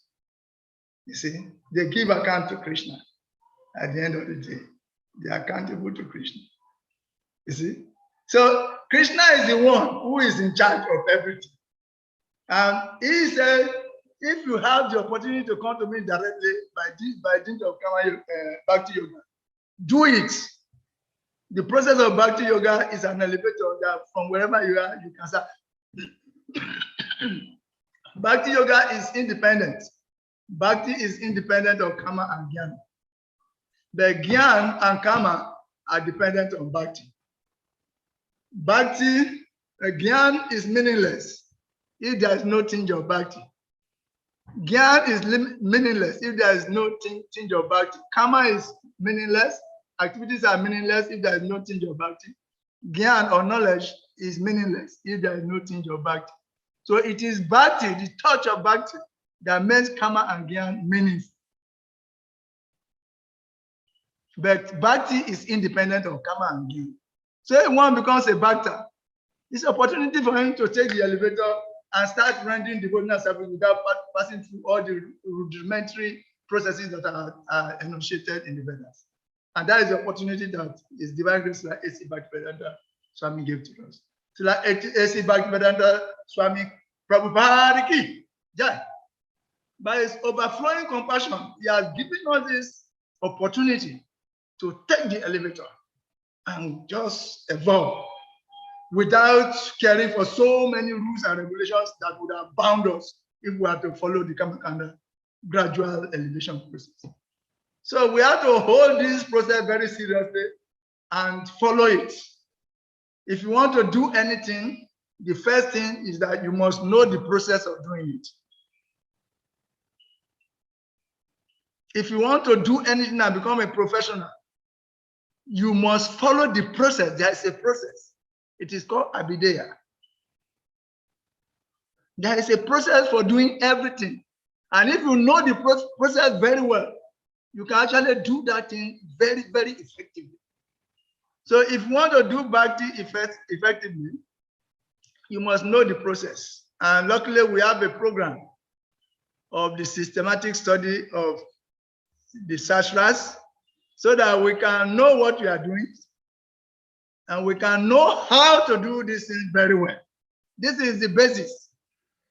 You see? They give account to Krishna. At the end of the day, they are accountable to Krishna. You see? So Krishna is the one who is in charge of everything. And he said, if you have the opportunity to come to me directly by dint of Bhakti Yoga, do it. The process of Bhakti Yoga is an elevator that from wherever you are, you can start. Bhakti Yoga is independent. Bhakti is independent of karma and jnana. The jnana and karma are dependent on Bhakti. Jnana is meaningless if there is no tinge of Bhakti. Jnana is meaningless if there is no tinge of Bhakti. Karma is meaningless. Activities are meaningless if there is no tinge of Bhakti. Jnana or knowledge is meaningless if there is no tinge of Bhakti. So it is Bhakti, the touch of Bhakti, that makes karma and jnana meaningful. But Bhakti is independent of karma and jnana. So if one becomes a bhakta, it's an opportunity for him to take the elevator and start rendering devotional service without passing through all the rudimentary processes that are enunciated in the Vedas. And that is the opportunity that is divine grace like A.C. Bhaktivedanta Swami gave to us. So like A.C. Bhaktivedanta Swami Prabhupada ki jai. By his overflowing compassion, he has given us this opportunity to take the elevator and just evolve without caring for so many rules and regulations that would have bound us if we had to follow the Kamakanda gradual elevation process. So we have to hold this process very seriously and follow it. If you want to do anything, the first thing is that you must know the process of doing it. If you want to do anything and become a professional, you must follow the process. There is a process. It is called Abideya. There is a process for doing everything. And if you know the process very well, you can actually do that thing very, very effectively. So if you want to do Bhakti effectively, you must know the process. And luckily, we have a program of the systematic study of the Sastras so that we can know what we are doing and we can know how to do this thing very well. This is the basis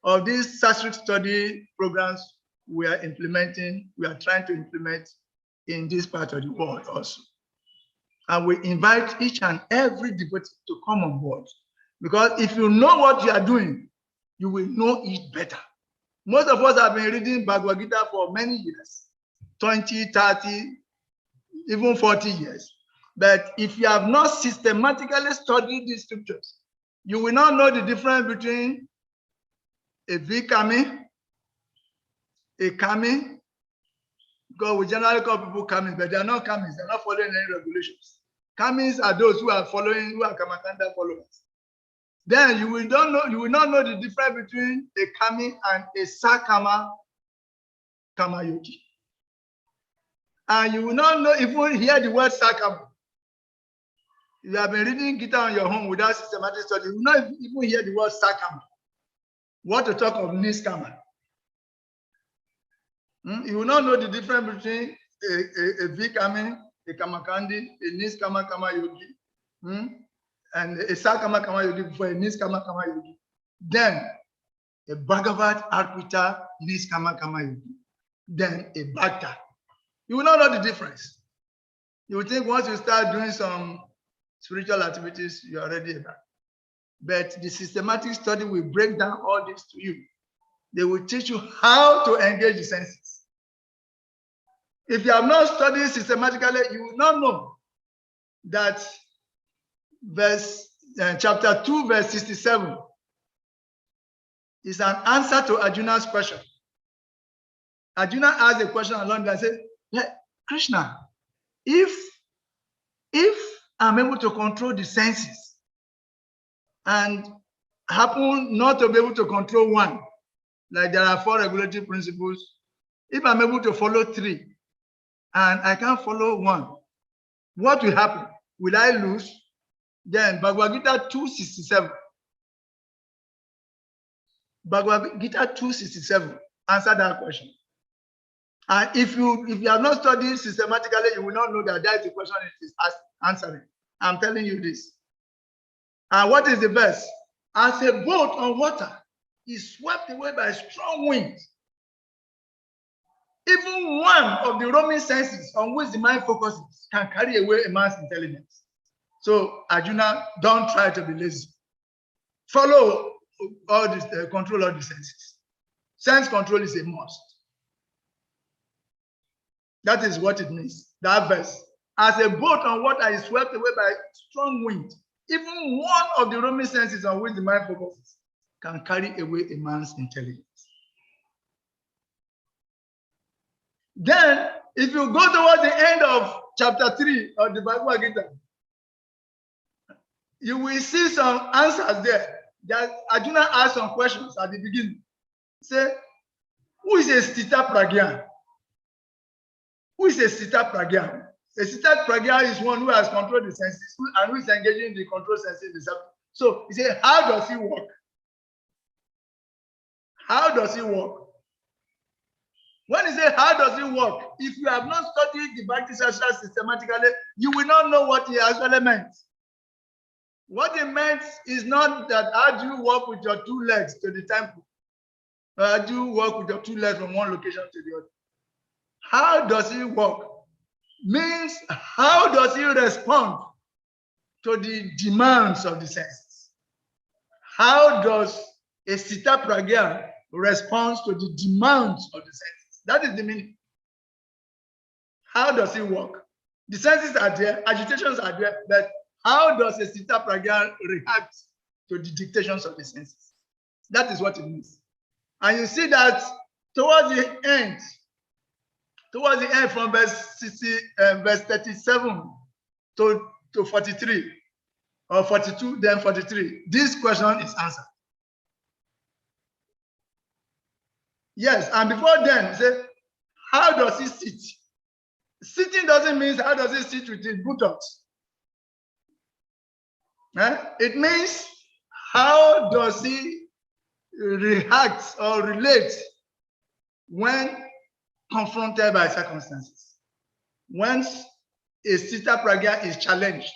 of these Sastric study programs we are implementing, we are trying to implement in this part of the world also. And we invite each and every devotee to come on board. Because if you know what you are doing, you will know it better. Most of us have been reading Bhagavad Gita for many years, 20, 30, even 40 years. But if you have not systematically studied these scriptures, you will not know the difference between a vikami, a kami, because we generally call people kamis, but they are not kamis, they are not following any regulations. Kamis are those who are following, who are Kamakanda followers. Then you will not know the difference between a kami and a sakama kamayogi. And you will not know, even hear the word sakama. You have been reading Gita on your own without systematic study, you will not even hear the word sakama. What to talk of niskama? You will not know the difference between a vikami, a kamakandi, a niskama kamayogi, and a sakama kamayogi for a niskama kamayogi. Then a Bhagavad Arpita niskama kamayogi. Then a bhakta. You will not know the difference. You will think once you start doing some spiritual activities, you are already a bhakta. But the systematic study will break down all this to you. They will teach you how to engage the senses. If you have not studied systematically, you will not know that chapter 2, verse 67 is an answer to Arjuna's question. Arjuna asked a question along that said, Krishna, if I'm able to control the senses and happen not to be able to control one, like there are 4 regulatory principles, if I'm able to follow 3 and I can't follow 1, what will happen? Will I lose? Then Bhagavad Gita 267. Bhagavad Gita 267 answer that question. And if you have not studied systematically, you will not know that that is the question it is answering. I'm telling you this. And what is the verse? As a boat on water is swept away by strong winds, even one of the roaming senses on which the mind focuses can carry away a man's intelligence. So Arjuna, don't try to be lazy. Follow all this, control all the senses. Sense control is a must. That is what it means. That verse. As a boat on water is swept away by strong wind, even one of the roaming senses on which the mind focuses can carry away a man's intelligence. Then, if you go towards the end of chapter 3 of the Bhagavad Gita, you will see some answers there. That Arjuna asked some questions at the beginning. Say, who is a Sthita Pragya? Who is a Sthita Pragya? A Sthita Pragya is one who has controlled the senses and who is engaging the control senses. So he said, how does he work? How does he work? When he said, how does he work? If you have not studied the Bhakti Sastra systematically, you will not know what he actually meant. What he meant is not that how do you walk with your 2 legs to the temple? Or how do you walk with your 2 legs from one location to the other? How does he walk? Means how does he respond to the demands of the senses. How does a Sita Pragya respond to the demands of the senses? That is the meaning. How does it work? The senses are there, agitations are there, but how does a Sita Pragya react to the dictations of the senses? That is what it means. And you see that towards the end from verse 37 to 43, or 42, then 43, this question is answered. Yes, and before then, say, how does he sit? Sitting doesn't mean how does he sit with his buttocks. It means how does he react or relate when confronted by circumstances. When a Sita Pragya is challenged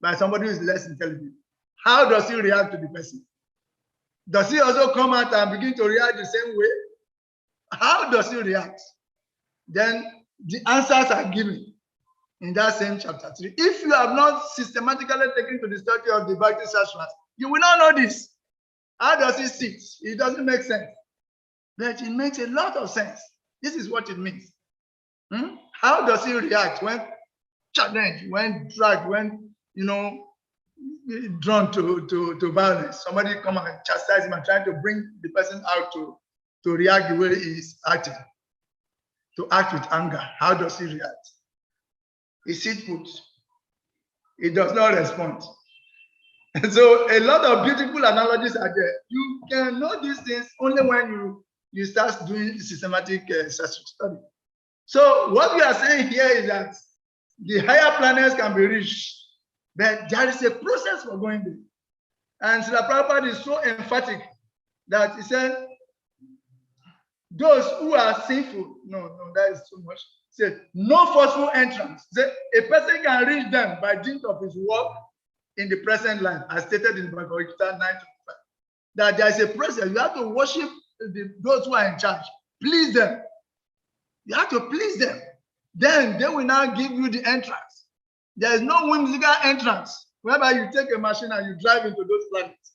by somebody who is less intelligent, how does he react to the person? Does he also come out and begin to react the same way? How does he react? Then the answers are given in that same chapter 3. If you have not systematically taken to the study of the Bhakti Sastras, you will not know this. How does he sit? It doesn't make sense. But it makes a lot of sense. This is what it means. How does he react when challenged, when dragged, when, drawn to violence? Somebody come and chastise him and trying to bring the person out to react the way he is acting, to act with anger. How does he react? He sits put. He does not respond. And so a lot of beautiful analogies are there. You can know these things only when you start doing systematic study. So what we are saying here is that the higher planets can be reached, but there is a process for going there. And Srila Prabhupada is so emphatic that he said, those who are sinful, no, that is too much. He said, no forceful entrance. He said, a person can reach them by dint of his work in the present life, as stated in Bhagavad Gita 9:25. That there is a process. You have to worship those who are in charge. Please them. You have to please them. Then they will now give you the entrance. There is no whimsical entrance whereby you take a machine and you drive into those planets.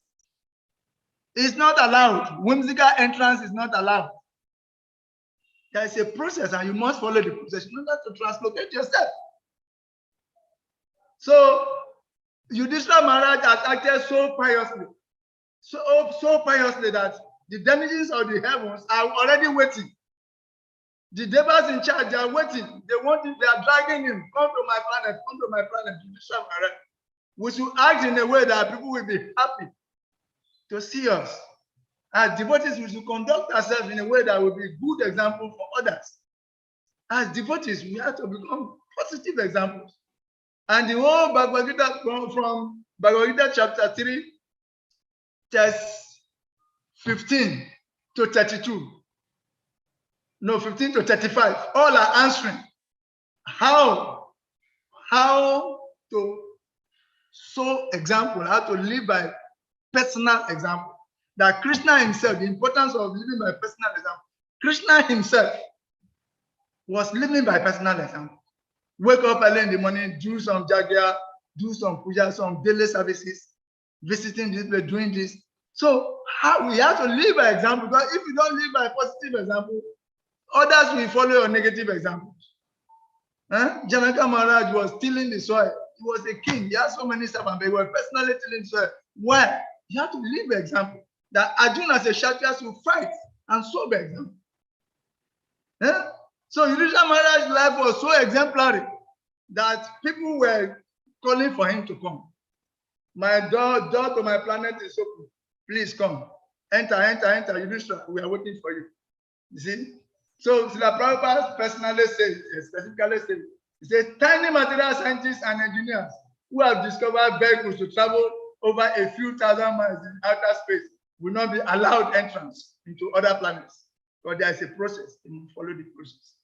It's not allowed. Whimsical entrance is not allowed. There is a process and you must follow the process in order to translocate yourself. So Yudhishthira Maharaj has acted so piously, so piously that the demigods of the heavens are already waiting. The devils in charge, they are waiting. They want him, they are dragging him. Come to my planet, come to my planet. Yudhishthira Maharaj. We should act in a way that people will be happy to see us. As devotees, we should conduct ourselves in a way that will be a good example for others. As devotees, we have to become positive examples. And the whole Bhagavad Gita from Bhagavad Gita chapter 3, verse 15 to 32. No, 15 to 35. All are answering how to show example, how to live by personal example. That Krishna himself, the importance of living by personal example. Krishna himself was living by personal example. Wake up early in the morning, do some jagya, do some puja, some daily services, visiting this place, doing this. So we have to live by example, because if you don't live by positive example, others will follow your negative examples. Janaka Maharaj was tilling the soil. He was a king. He had so many servants, but he was personally tilling the soil. Why? You have to live by example. That Arjuna as a Kshatriya should fight and show by example. So Yudhishthira Maharaj's life was so exemplary that people were calling for him to come. My door to my planet is open. Please come. Enter, Yudhishthira. We are waiting for you. You see? So Srila Prabhupada personally says, specifically says, he says, tiny material scientists and engineers who have discovered vehicles to travel over a few thousand miles in outer space will not be allowed entrance into other planets. But there is a process, and you follow the process.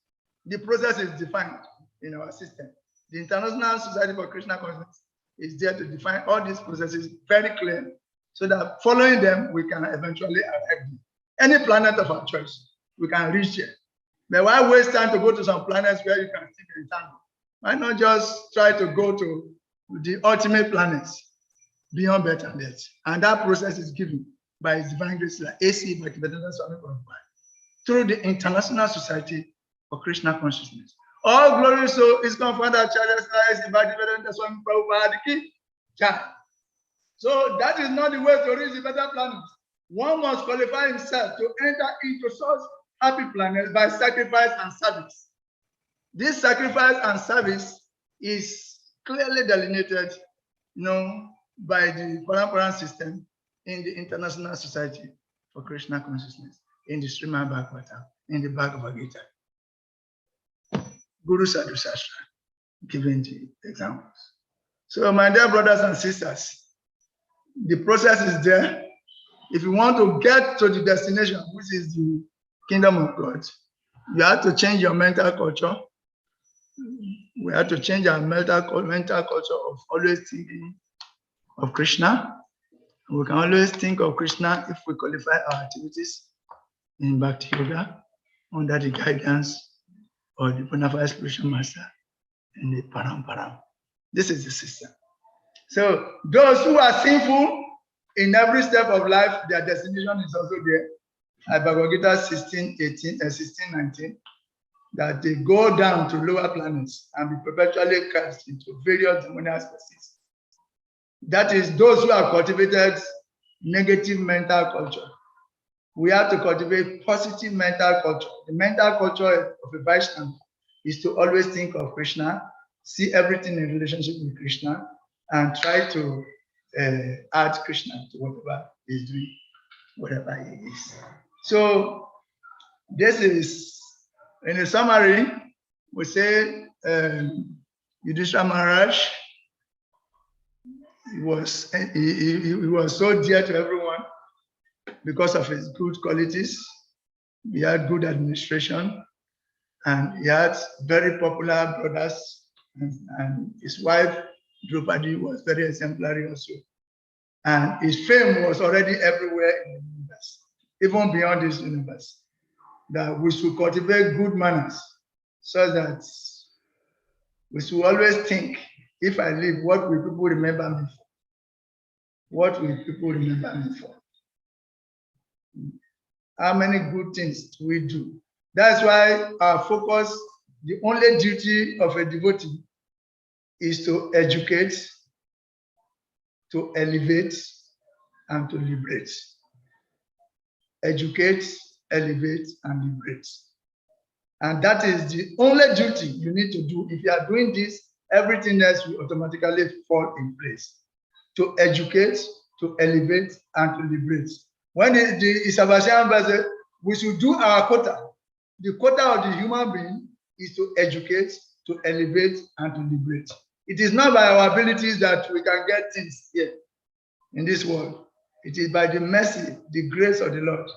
The process is defined in our system. The International Society for Krishna Consciousness is there to define all these processes very clearly, so that following them, we can eventually arrive any planet of our choice. We can reach here. But why waste time to go to some planets where you can still be entangled? Why not just try to go to the ultimate planets beyond birth and death. And that process is given by His Divine Grace, like AC Bhaktivedanta Swami Prabhupada, through the International Society for Krishna Consciousness. All glory so is conferred at KRSNA Bhaktivedanta Swami Prabhupada ki jai. So that is not the way to reach the better planet. One must qualify himself to enter into such happy planets by sacrifice and service. This sacrifice and service is clearly delineated, by the Paramparan system in the International Society for Krishna Consciousness, in the Srimad Bhagavatam, in the Bhagavad Gita. Guru Sadhu Sastra, giving the examples. So, my dear brothers and sisters, the process is there. If you want to get to the destination, which is the kingdom of God, you have to change your mental culture. We have to change our mental culture of always thinking of Krishna. We can always think of Krishna if we qualify our activities in Bhakti Yoga under the guidance of the Bonafide Spiritual Master and the Paramparam. This is the system. So those who are sinful in every step of life, their destination is also there. At Bhagavad Gita 16:19, that they go down to lower planets and be perpetually cast into various demonic species. That is those who have cultivated negative mental culture. We have to cultivate positive mental culture. The mental culture of a Vaishnava is to always think of Krishna, see everything in relationship with Krishna, and try to add Krishna to whatever he's doing, whatever he is. So this is, in a summary, we say Yudhishthira Maharaj, he was so dear to everyone because of his good qualities. He had good administration, and he had very popular brothers, and his wife Draupadi was very exemplary also. And his fame was already everywhere in the universe, even beyond this universe. That we should cultivate good manners so that we should always think, if I live, what will people remember me for? What will people remember me for? How many good things do we do? That's why our focus, the only duty of a devotee is to educate, to elevate, and to liberate. Educate, elevate, and liberate. And that is the only duty you need to do. If you are doing this, everything else will automatically fall in place. To educate, to elevate, and to liberate. When the Isabashian says we should do our quota, the quota of the human being is to educate, to elevate, and to liberate. It is not by our abilities that we can get things here in this world. It is by the mercy, the grace of the Lord.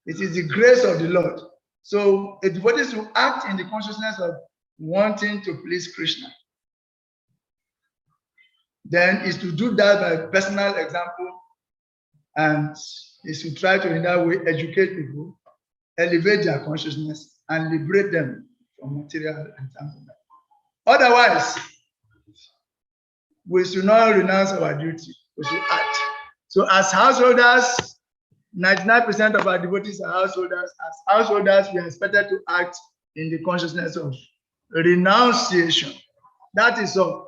It is the grace of the Lord. So a devotee is to act in the consciousness of wanting to please Krishna. Then is to do that by personal example, and is to try to in that way educate people, elevate their consciousness, and liberate them from material entanglement. Otherwise, we should not renounce our duty. We should act. So as householders, 99% of our devotees are householders. As householders, we are expected to act in the consciousness of renunciation. That is all.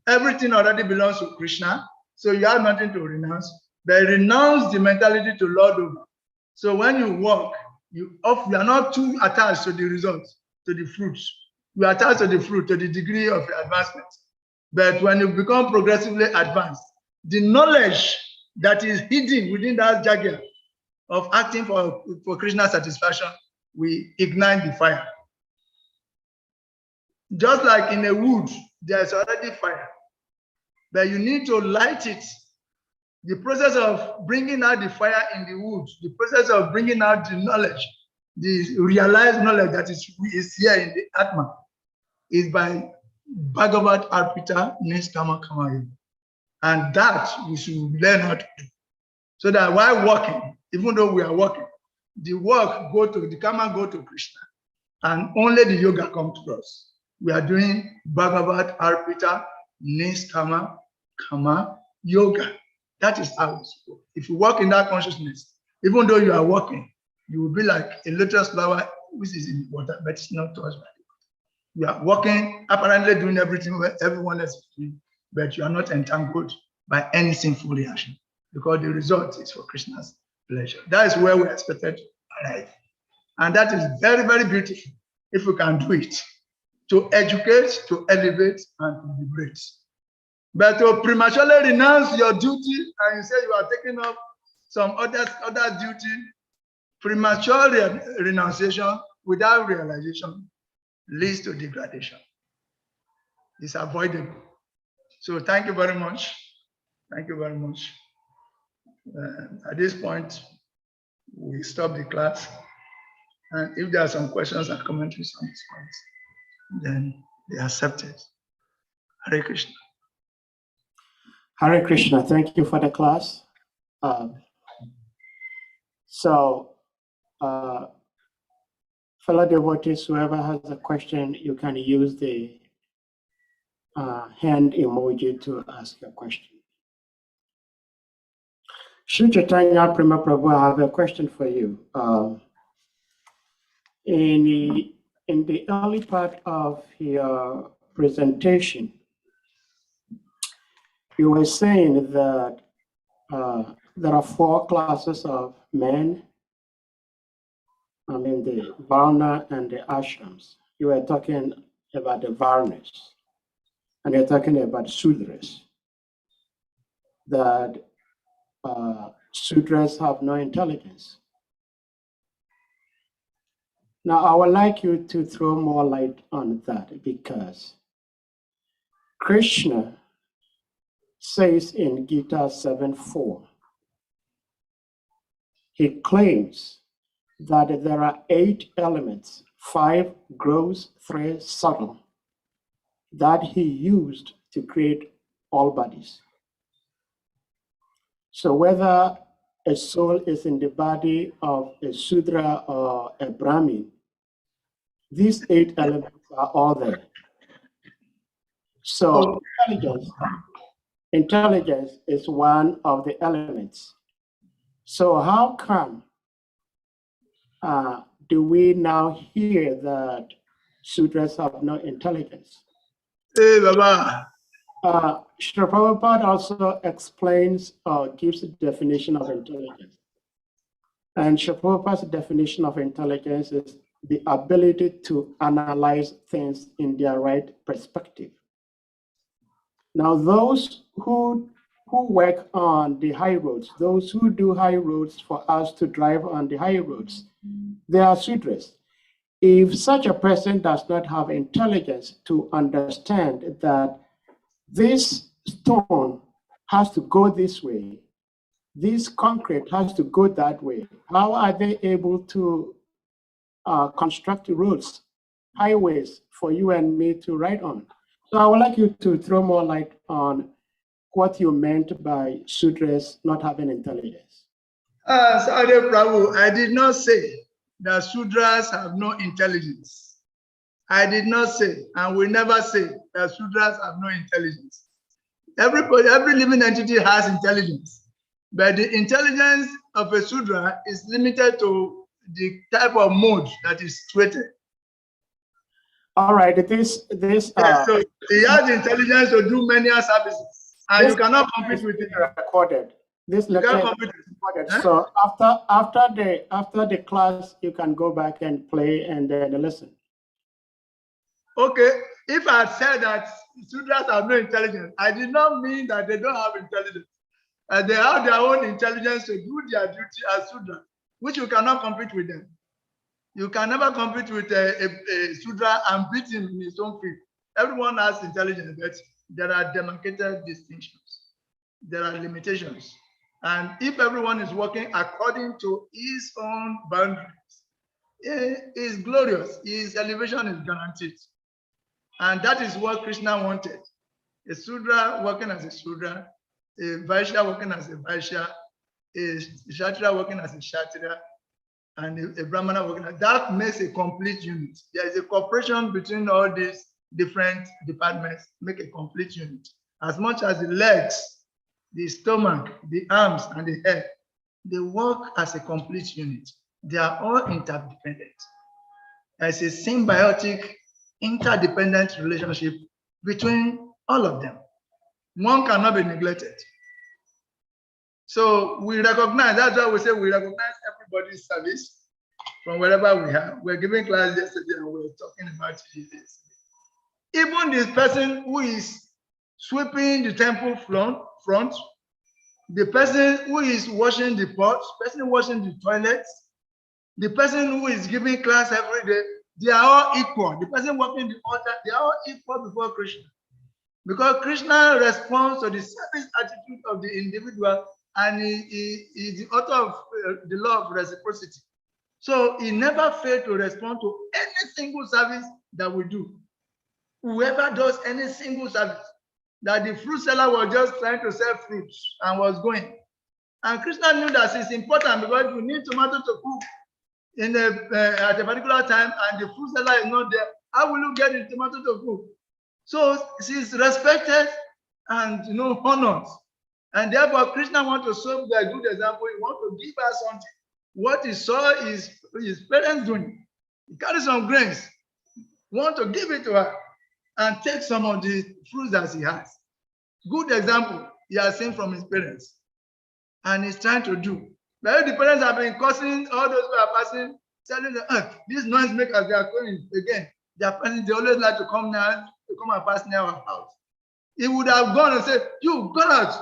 Everything already belongs to Krishna, so you have nothing to renounce. But renounce the mentality to lord over. So when you walk, you are not too attached to the results, to the fruits. You are attached to the fruit, to the degree of advancement. But when you become progressively advanced, the knowledge that is hidden within that jagged of acting for Krishna's satisfaction will ignite the fire. Just like in a wood, there's already fire, but you need to light it. The process of bringing out the fire in the wood, the process of bringing out the knowledge, the realized knowledge that is here in the Atma, is by Bhagavat Arpita Niskama Kamari. And that we should learn how to do. So that while working, even though we are working, the work the karma go to Krishna, and only the yoga come to us. We are doing Bhagavat, Arpita, Nistama, Kama, Yoga. That is how it's go. If you work in that consciousness, even though you are working, you will be like a lotus flower which is in water, but it's not touched by it. You are working, apparently doing everything where everyone else is doing, but you are not entangled by any sinful reaction because the result is for Krishna's pleasure. That is where we are expected to arrive. And that is very, very beautiful if we can do it, to educate, to elevate, and to liberate. But to prematurely renounce your duty and you say you are taking up some other duty, premature renunciation without realization leads to degradation. It's avoidable. So thank you very much. Thank you very much. At this point, we stop the class. And if there are some questions and commentaries on this point, then they are accepted. Hare Krishna. Hare Krishna, thank you for the class. Fellow devotees, whoever has a question, you can use the hand emoji to ask a question. Shri Chaitanya Prema Prabhu, I have a question for you. In the early part of your presentation, you were saying that there are 4 classes of men. I mean, the Varna and the Ashrams. You were talking about the Varnas, and you're talking about Sudras, that Sudras have no intelligence. Now, I would like you to throw more light on that, because Krishna says in Gita 7:4, he claims that there are 8 elements, 5 gross, 3 subtle, that he used to create all bodies. So whether a soul is in the body of a Sudra or a Brahmin, these 8 elements are all there. So intelligence is one of the elements. So how come do we now hear that Sudras have no intelligence? Hey, Baba. Srila Prabhupada also explains or gives a definition of intelligence. And Srila Prabhupada's definition of intelligence is the ability to analyze things in their right perspective. Now, those who work on the high roads, those who do high roads for us to drive on the high roads, they are Sudras. If such a person does not have intelligence to understand that this stone has to go this way, this concrete has to go that way, how are they able to construct roads, highways for you and me to ride on? So I would like you to throw more light on what you meant by Sudras not having intelligence. Sadhu Prabhu, I did not say that Sudras have no intelligence. I did not say, and will never say, that Sudras have no intelligence. Every living entity has intelligence, but the intelligence of a Sudra is limited to the type of mode that is situated. All right, so he has intelligence to do many services, and you cannot compete with it. Recorded. This lecture is recorded. Huh? So after the class, you can go back and play and then listen. Okay, if I said that Sudras have no intelligence, I did not mean that they don't have intelligence. They have their own intelligence to do their duty as Sudras, which you cannot compete with them. You can never compete with a Sudra and beat him in his own field. Everyone has intelligence, but there are demarcated distinctions. There are limitations. And if everyone is working according to his own boundaries, it's glorious. His elevation is guaranteed. And that is what Krishna wanted. A Sudra working as a Sudra, a Vaishya working as a Vaishya, a Kshatriya working as a Kshatriya, and a Brahmana working. That makes a complete unit. There is a cooperation between all these different departments make a complete unit. As much as the legs, the stomach, the arms, and the head, they work as a complete unit. They are all interdependent. There's a symbiotic, interdependent relationship between all of them. One cannot be neglected. So we recognize, that's why we say we recognize everybody's service from wherever we are. We're giving class yesterday and we're talking about this. Even this person who is sweeping the temple front, the person who is washing the pots, person washing the toilets, the person who is giving class every day, they are all equal. The person working the altar, they are all equal before Krishna. Because Krishna responds to the service attitude of the individual, and he is the author of the law of reciprocity. So he never failed to respond to any single service that we do. Whoever does any single service, that the fruit seller was just trying to sell fruits and was going. And Krishna knew that it's important because you need tomato to cook at a particular time and the fruit seller is not there. How will you get the tomato to cook? So she's respected and honored. And therefore, Krishna wants to show the good example. He wants to give us something. What he saw is his parents doing. He carries some grains, want to give it to her and take some of the fruits that he has. Good example he has seen from his parents. And he's trying to do. But the parents have been causing all those who are passing, telling them, these noise makers, they are going again. They always like to come and pass near our house. He would have gone and said, you go out,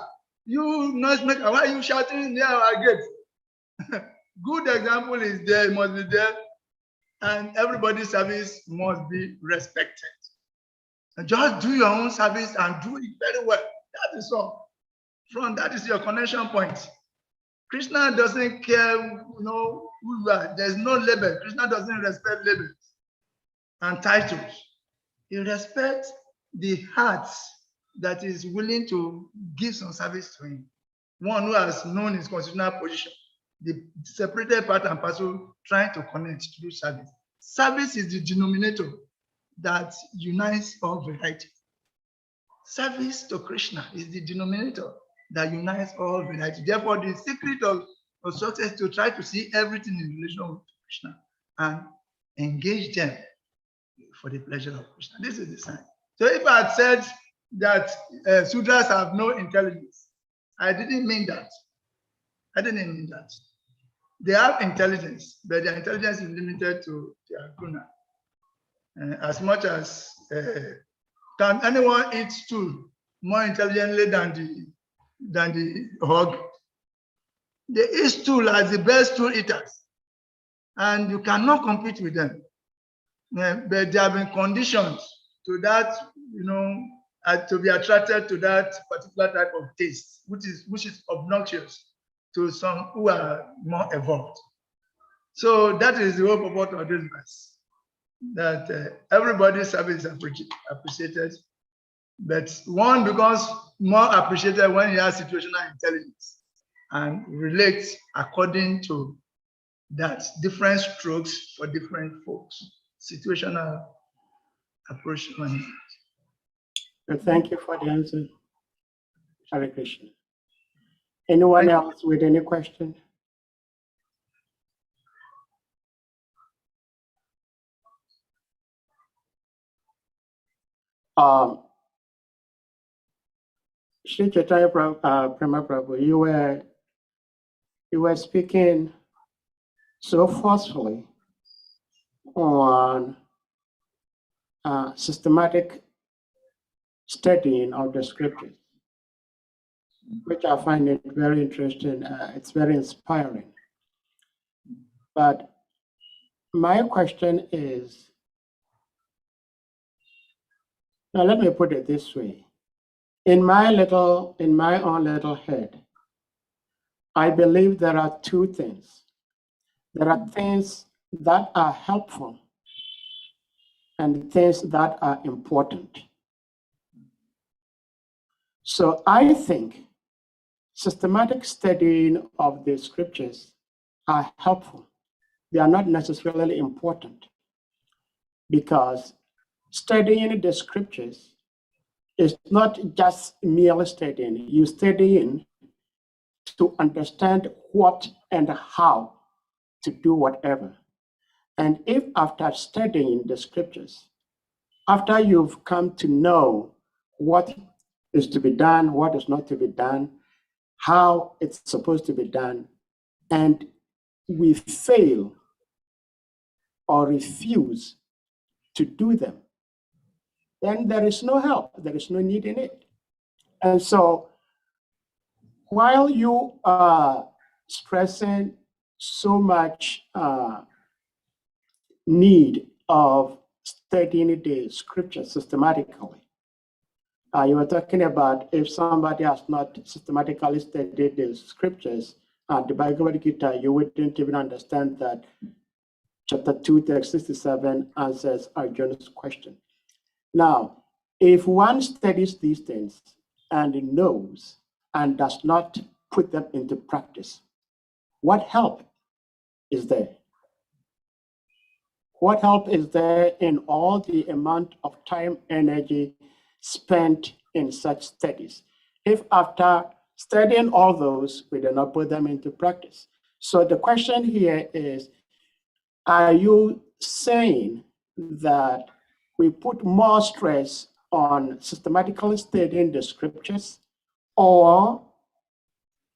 you noise maker, why are you shouting near our gate? Good example is there, must be there, and everybody's service must be respected. And just do your own service and do it very well. That is all. That is your connection point. Krishna doesn't care, who you are. There's no label. Krishna doesn't respect labels and titles. He respects the heart that is willing to give some service to him. One who has known his constitutional position, the separated part and parcel, trying to connect to do service. Service is the denominator that unites all varieties. Service to Krishna is the denominator that unites all varieties. Therefore, the secret of success is to try to see everything in relation to Krishna and engage them for the pleasure of Krishna. This is the sign. So if I had said that Sudras have no intelligence, I didn't mean that. I didn't mean that. They have intelligence, but their intelligence is limited to their guna. As much as can anyone eat stool more intelligently than the hog? They eat stool as the best stool eaters, and you cannot compete with them. But they have been conditioned to that, to be attracted to that particular type of taste, which is obnoxious to some who are more evolved. So that is the whole purpose of this verse, that everybody's service is appreciated, but one becomes more appreciated when he has situational intelligence and relates according to that, different strokes for different folks. Situational approach. Thank you for the answer, Hare Krishna. Anyone else with any question? Sri Chaitanya Prabhu, you were speaking so forcefully on systematic studying of the scriptures, which I find it very interesting. It's very inspiring. But my question is, now let me put it this way. In my own little head, I believe there are two things. There are things that are helpful and things that are important. So I think systematic studying of the scriptures are helpful. They are not necessarily important, because studying the scriptures is not just merely studying. You study in to understand what and how to do whatever. And if after studying the scriptures, after you've come to know what is to be done, what is not to be done, how it's supposed to be done, and we fail or refuse to do them, then there is no help, there is no need in it. And so while you are stressing so much need of studying the scripture systematically, you were talking about if somebody has not systematically studied the scriptures, the Bhagavad Gita, you wouldn't even understand that chapter 2, text 67 answers Arjuna's question. Now, if one studies these things and knows and does not put them into practice, what help is there? What help is there in all the amount of time, energy spent in such studies, if after studying all those, we do not put them into practice? So the question here is, are you saying that we put more stress on systematically studying the scriptures or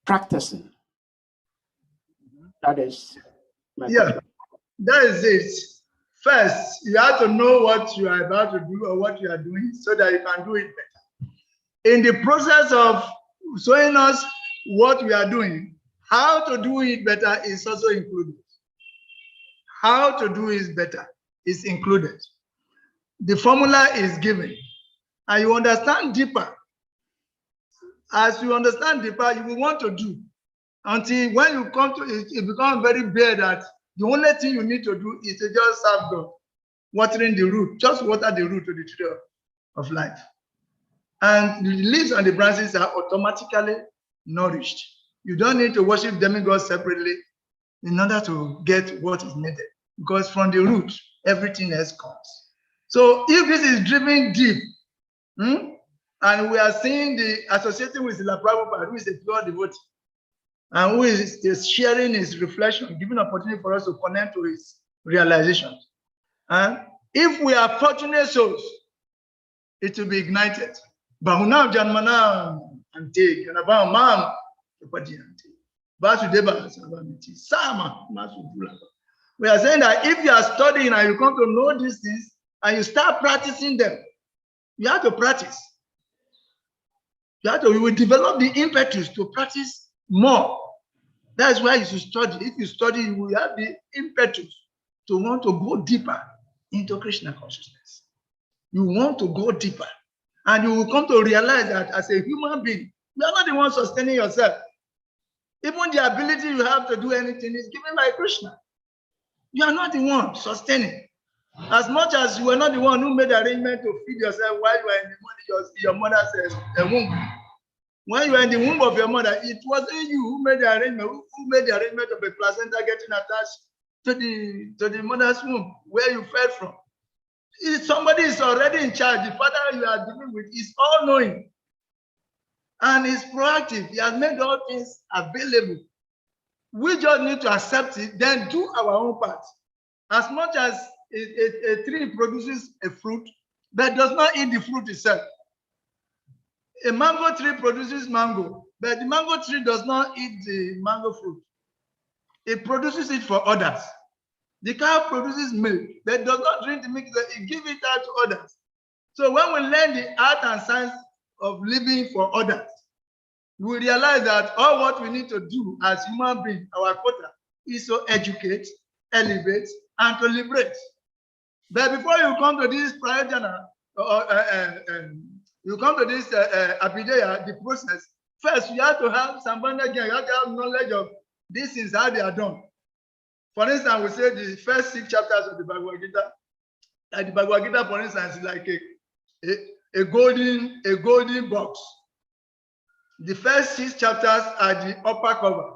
practicing? That is my question. That is it. First, you have to know what you are about to do or what you are doing so that you can do it better. In the process of showing us what we are doing, how to do it better is also included. How to do it better is included. The formula is given, and you understand deeper. As you understand deeper, you will want to do until when you come to it, it becomes very bare that the only thing you need to do is to just serve God, watering the root, just water the root to the tree of life. And the leaves and the branches are automatically nourished. You don't need to worship demigods separately in order to get what is needed, because from the root, everything else comes. So if this is driven deep, and we are seeing the associating with Srila Prabhupada, who is a pure devotee, and who is sharing his reflection, giving opportunity for us to connect to his realizations. And if we are fortunate souls, it will be ignited. Bahuna Janmana and take, and about Mam, Sama. We are saying that if you are studying and you come to know these things and you start practicing them, you have to practice. You will develop the impetus to practice more. That's why you should study. If you study, you will have the impetus to want to go deeper into Krishna consciousness. You want to go deeper. And you will come to realize that as a human being, you are not the one sustaining yourself. Even the ability you have to do anything is given by Krishna. You are not the one sustaining. As much as you are not the one who made the arrangement to feed yourself while you are in your mother's womb. When you are in the womb of your mother, it wasn't you who made the arrangement, who made the arrangement of a placenta getting attached to the mother's womb, where you fed from. If somebody is already in charge, the father you are dealing with is all-knowing. And is proactive. He has made all things available. We just need to accept it, then do our own part. As much as a tree produces a fruit, but does not eat the fruit itself. A mango tree produces mango, but the mango tree does not eat the mango fruit. It produces it for others. The cow produces milk, but does not drink the milk, it gives it out to others. So when we learn the art and science of living for others, we realize that all what we need to do as human beings, our quota, is to educate, elevate, and to liberate. But before you come to this prayajana, you come to this abideya, the process, first you have to have sambandha, you have to have knowledge of these things, how they are done. For instance, we say the first 6 chapters of the Bhagavad Gita, and the Bhagavad Gita, for instance, is like a golden box. The first 6 chapters are the upper cover.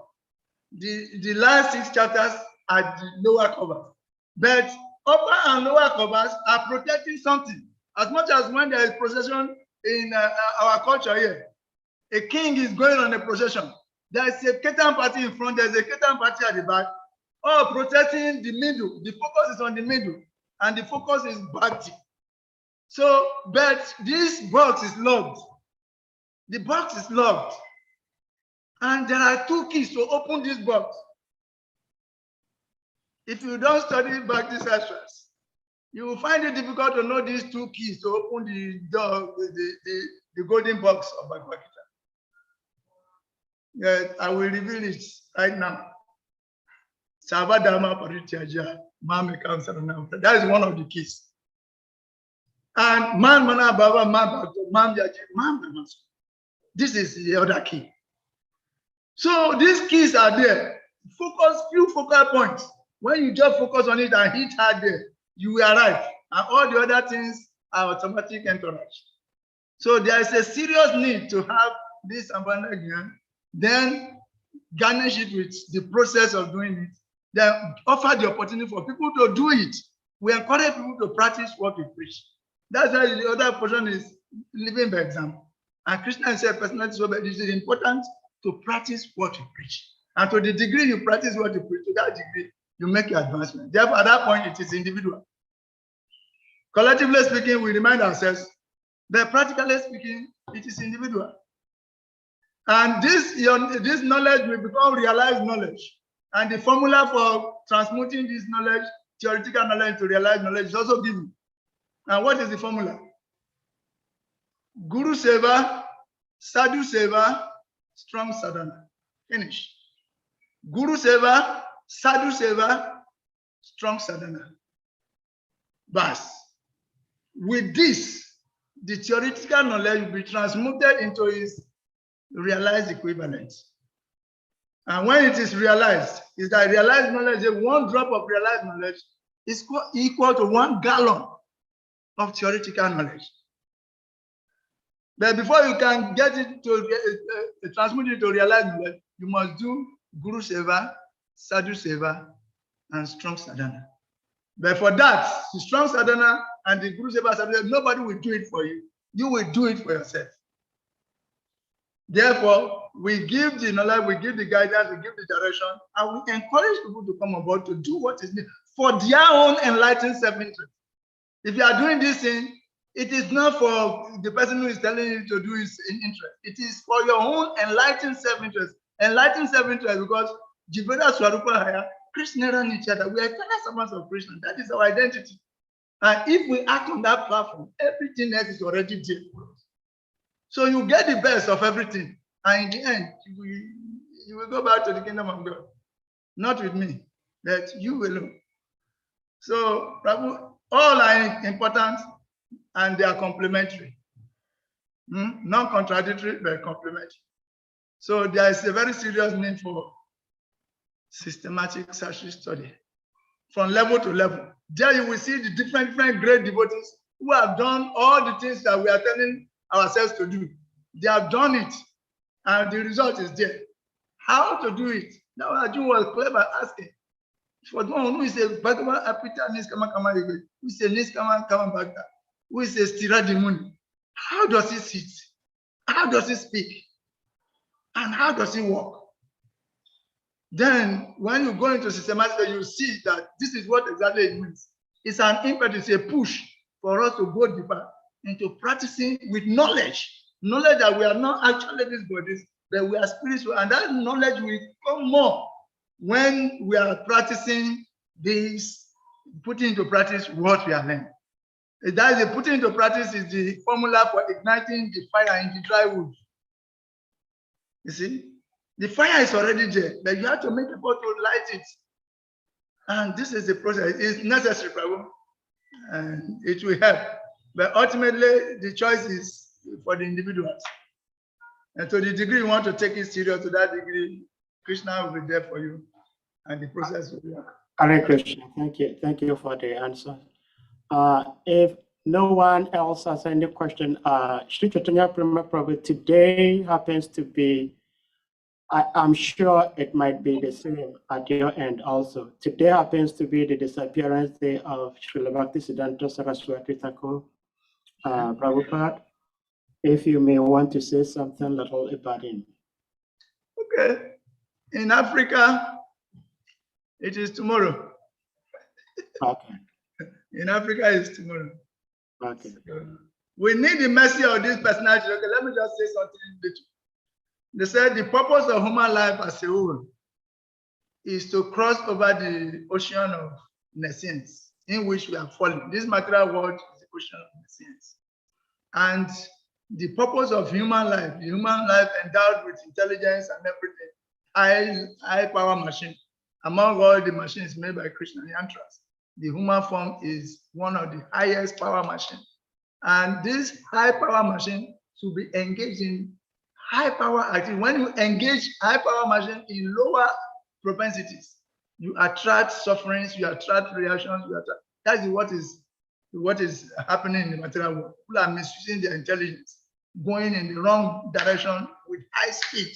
The last 6 chapters are the lower cover. But upper and lower covers are protecting something. As much as when there is procession in our culture here, a king is going on a procession. There is a Ketan party in front, there is a Ketan party at the back, all protecting the middle. The focus is on the middle, and the focus is Bhakti. So, but this box is locked. The box is locked. And there are two keys to open this box. If you don't study Bhakti Sastras, you will find it difficult to know these two keys to open the door, the golden box of Bhagavad Gita. Yes, I will reveal it right now. Savadharma Parityaja, that is one of the keys. And man mana baba man man yaji man. This is the other key. So these keys are there. Focus, few focal points. When you just focus on it and hit hard there, you will arrive. And all the other things are automatic entourage. So there is a serious need to have this abandonment, then garnish it with the process of doing it, then offer the opportunity for people to do it. We encourage people to practice what we preach. That's why the other portion is living by example. And Krishna said, personally, so it is important to practice what you preach. And to the degree you practice what you preach, to that degree, you make your advancement. Therefore, at that point, it is individual. Collectively speaking, we remind ourselves, but practically speaking, it is individual. And this knowledge will become realized knowledge. And the formula for transmuting this knowledge, theoretical knowledge, to realized knowledge is also given. And what is the formula? Guru Seva, Sadhu Seva, strong sadhana. Finish. Guru Seva, Sadhu Seva, strong sadhana. Bas. With this, the theoretical knowledge will be transmuted into its realized equivalent. And when it is realized, is that realized knowledge, one drop of realized knowledge is equal to 1 gallon of theoretical knowledge. But before you can get it to transmute it to realized knowledge, you must do Guru Seva, Sadhu Seva, and strong sadhana. But for that, the strong sadhana and the Guru Seva, Sadhu Seva, nobody will do it for you. You will do it for yourself. Therefore, we give the knowledge, we give the guidance, we give the direction, and we encourage people to come on board to do what is needed for their own enlightened self-interest. If you are doing this thing, it is not for the person who is telling you to do his interest. It is for your own enlightened self-interest. Enlightened self-interest because Jiveda Swarupa Haya, Krishna and each other. We are eternal servants of Krishna. That is our identity. And if we act on that platform, everything else is already there for us. So you get the best of everything. And in the end, you will go back to the kingdom of God. Not with me, but you alone. So, Prabhu, all are important and they are complementary. Non-contradictory, but complementary. So there is a very serious need for systematic Sanskrit study from level to level. There you will see the different great devotees who have done all the things that we are telling ourselves to do. They have done it, and the result is there. How to do it? Now, Arjun was clever asking. For the one who is a Bhagavad Apita Niskama Kama, who is a Niskama Kama Bhagda, who is a Stira Dimuni. How does he sit? How does he speak? And how does he walk? Then, when you go into systematic, you see that this is what exactly it means. It's an impetus, a push for us to go deeper into practicing with knowledge. Knowledge that we are not actually these bodies, that we are spiritual, and that knowledge will come more when we are practicing this, putting into practice what we are learning. That is, the putting into practice is the formula for igniting the fire in the dry wood. You see, the fire is already there, but you have to make effort to light it. And this is the process. It's necessary, Prabhu, and it will help. But ultimately, the choice is for the individuals. And to the degree you want to take it serious, to that degree, Krishna will be there for you, and the process will be. Hare Krishna. Thank you for the answer. If no one else has any question, Sri Chaitanya Prema Prabhu today happens to be I'm sure it might be the same at your end also. Today happens to be the disappearance day of Srila Bhaktisiddhanta Saraswati Thakur Prabhupada. If you may want to say something little about him. Okay. In Africa, it is tomorrow. Okay. In Africa, it's tomorrow. Okay. We need the mercy of this personality. Okay, let me just say something. They said the purpose of human life as a whole is to cross over the ocean of nescience in which we are falling. This material world is the ocean of nescience. And the purpose of human life endowed with intelligence and everything, high power machine, among all the machines made by Krishna Yantras, the human form is one of the highest power machines. And this high power machine should be engaged in high power activity. When you engage high power machine in lower propensities, you attract sufferings, you attract reactions, that is what is happening in the material world. People are misusing their intelligence, going in the wrong direction with high speed,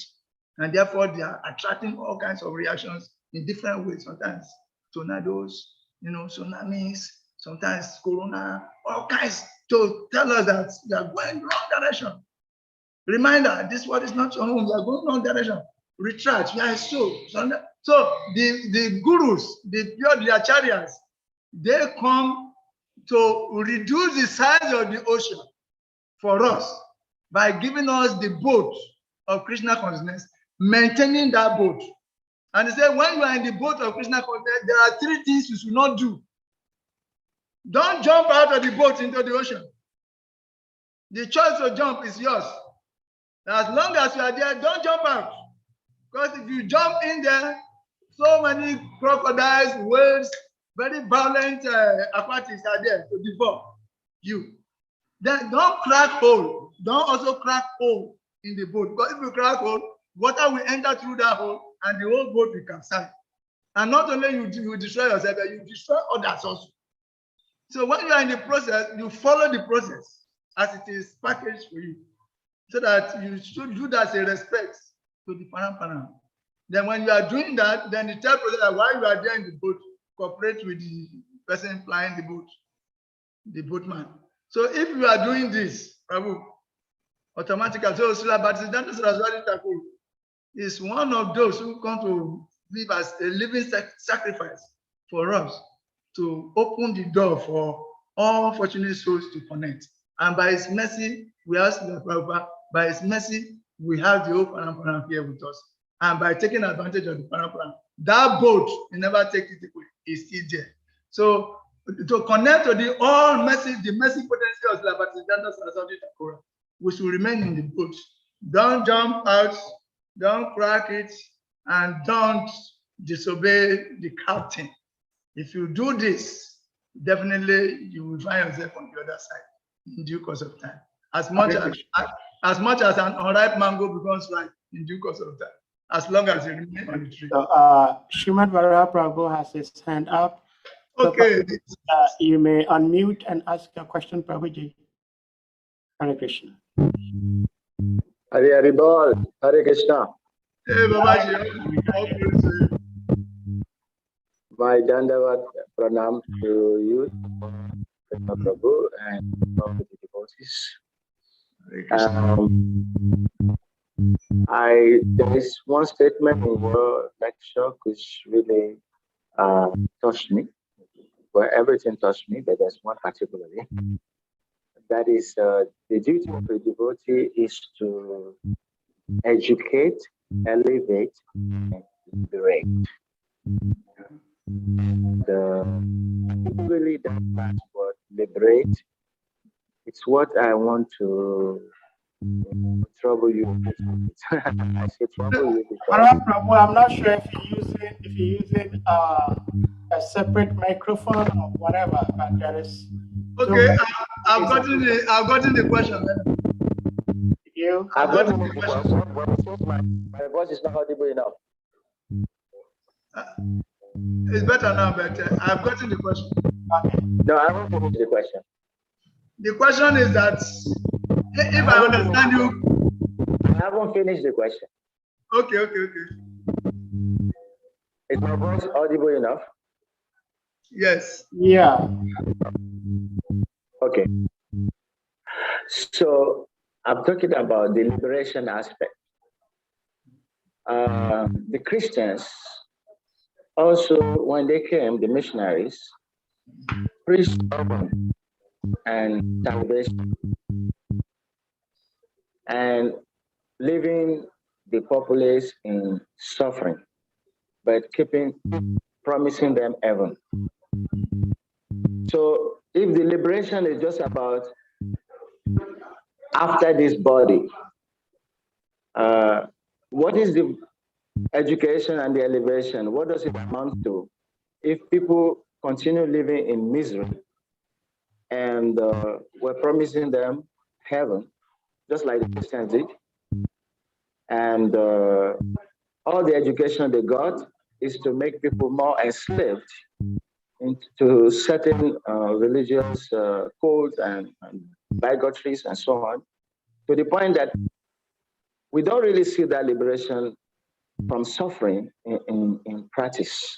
and therefore they are attracting all kinds of reactions in different ways. Sometimes tornadoes, tsunamis, sometimes corona, all kinds to tell us that we are going wrong direction. Reminder: this world is not your home. You are going wrong direction. Retract. You are a soul. So the gurus, the acharyas, they come to reduce the size of the ocean for us by giving us the boat of Krishna consciousness, maintaining that boat. And they say, when you are in the boat of Krishna consciousness, there are 3 things you should not do. Don't jump out of the boat into the ocean. The choice to jump is yours. As long as you are there, don't jump out. Because if you jump in there, so many crocodiles, whales, very violent aquatics are there to devour you. Then don't crack hole. Don't also crack hole in the boat. Because if you crack hole, water will enter through that hole and the whole boat will capsize. And not only you destroy yourself, but you destroy others also. So when you are in the process, you follow the process as it is packaged for you. So that you should do that as a respect to the param. Then when you are doing that, then the third process, while you are there in the boat, cooperate with the person flying the boat, the boatman. So if you are doing this, Prabhu, automatically, so Srila Bhaktisiddhanta Saraswati Thakur is one of those who come to live as a living sacrifice for us to open the door for all fortunate souls to connect. And by His mercy, we ask the Prabhupada, by His mercy, we have the whole Paramparam here with us. And by taking advantage of the Paramparam, that boat, you never take it away, is still there. So to connect to the all mercy, the mercy potency of Srila Bhaktisiddhanta Saraswati Thakur, we should remain in the boat. Don't jump out, don't crack it, and don't disobey the captain. If you do this, definitely you will find yourself on the other side in due course of time. As much as an unripe mango becomes ripe in due course of time, as long as you remain on the tree. So, Srimad Vara Prabhu has his hand up. Okay. So, you may unmute and ask your question, Prabhuji. Hare Krishna. Hare Bol, Hare Krishna. Hey, Babaji. My Dandavat Pranam to you, Krishna Prabhu, and all the devotees. There is one statement in your lecture which really touched me. Well, everything touched me, but there's one particularly. That is, the duty of a devotee is to educate, elevate, and liberate. Really that's what liberate. It's what I want to trouble you. I say trouble you because Prabhu, I'm not sure if you're using a separate microphone or whatever, but there is. Okay, I've gotten the question. I've gotten the question. My voice is not audible enough. It's better now, but I've gotten the question. No, I won't finish the question. The question is that, if I understand you, I haven't finished the question. Okay. Is my voice audible enough? Yes. Yeah. Okay. So I'm talking about the liberation aspect. The Christians also, when they came, the missionaries preached urban and salvation and leaving the populace in suffering, but promising them heaven. So if the liberation is just about after this body, what is the education and the elevation? What does it amount to if people continue living in misery and we're promising them heaven, just like the Christians did, and all the education they got is to make people more enslaved into certain religious codes and bigotries and so on, to the point that we don't really see that liberation from suffering in practice.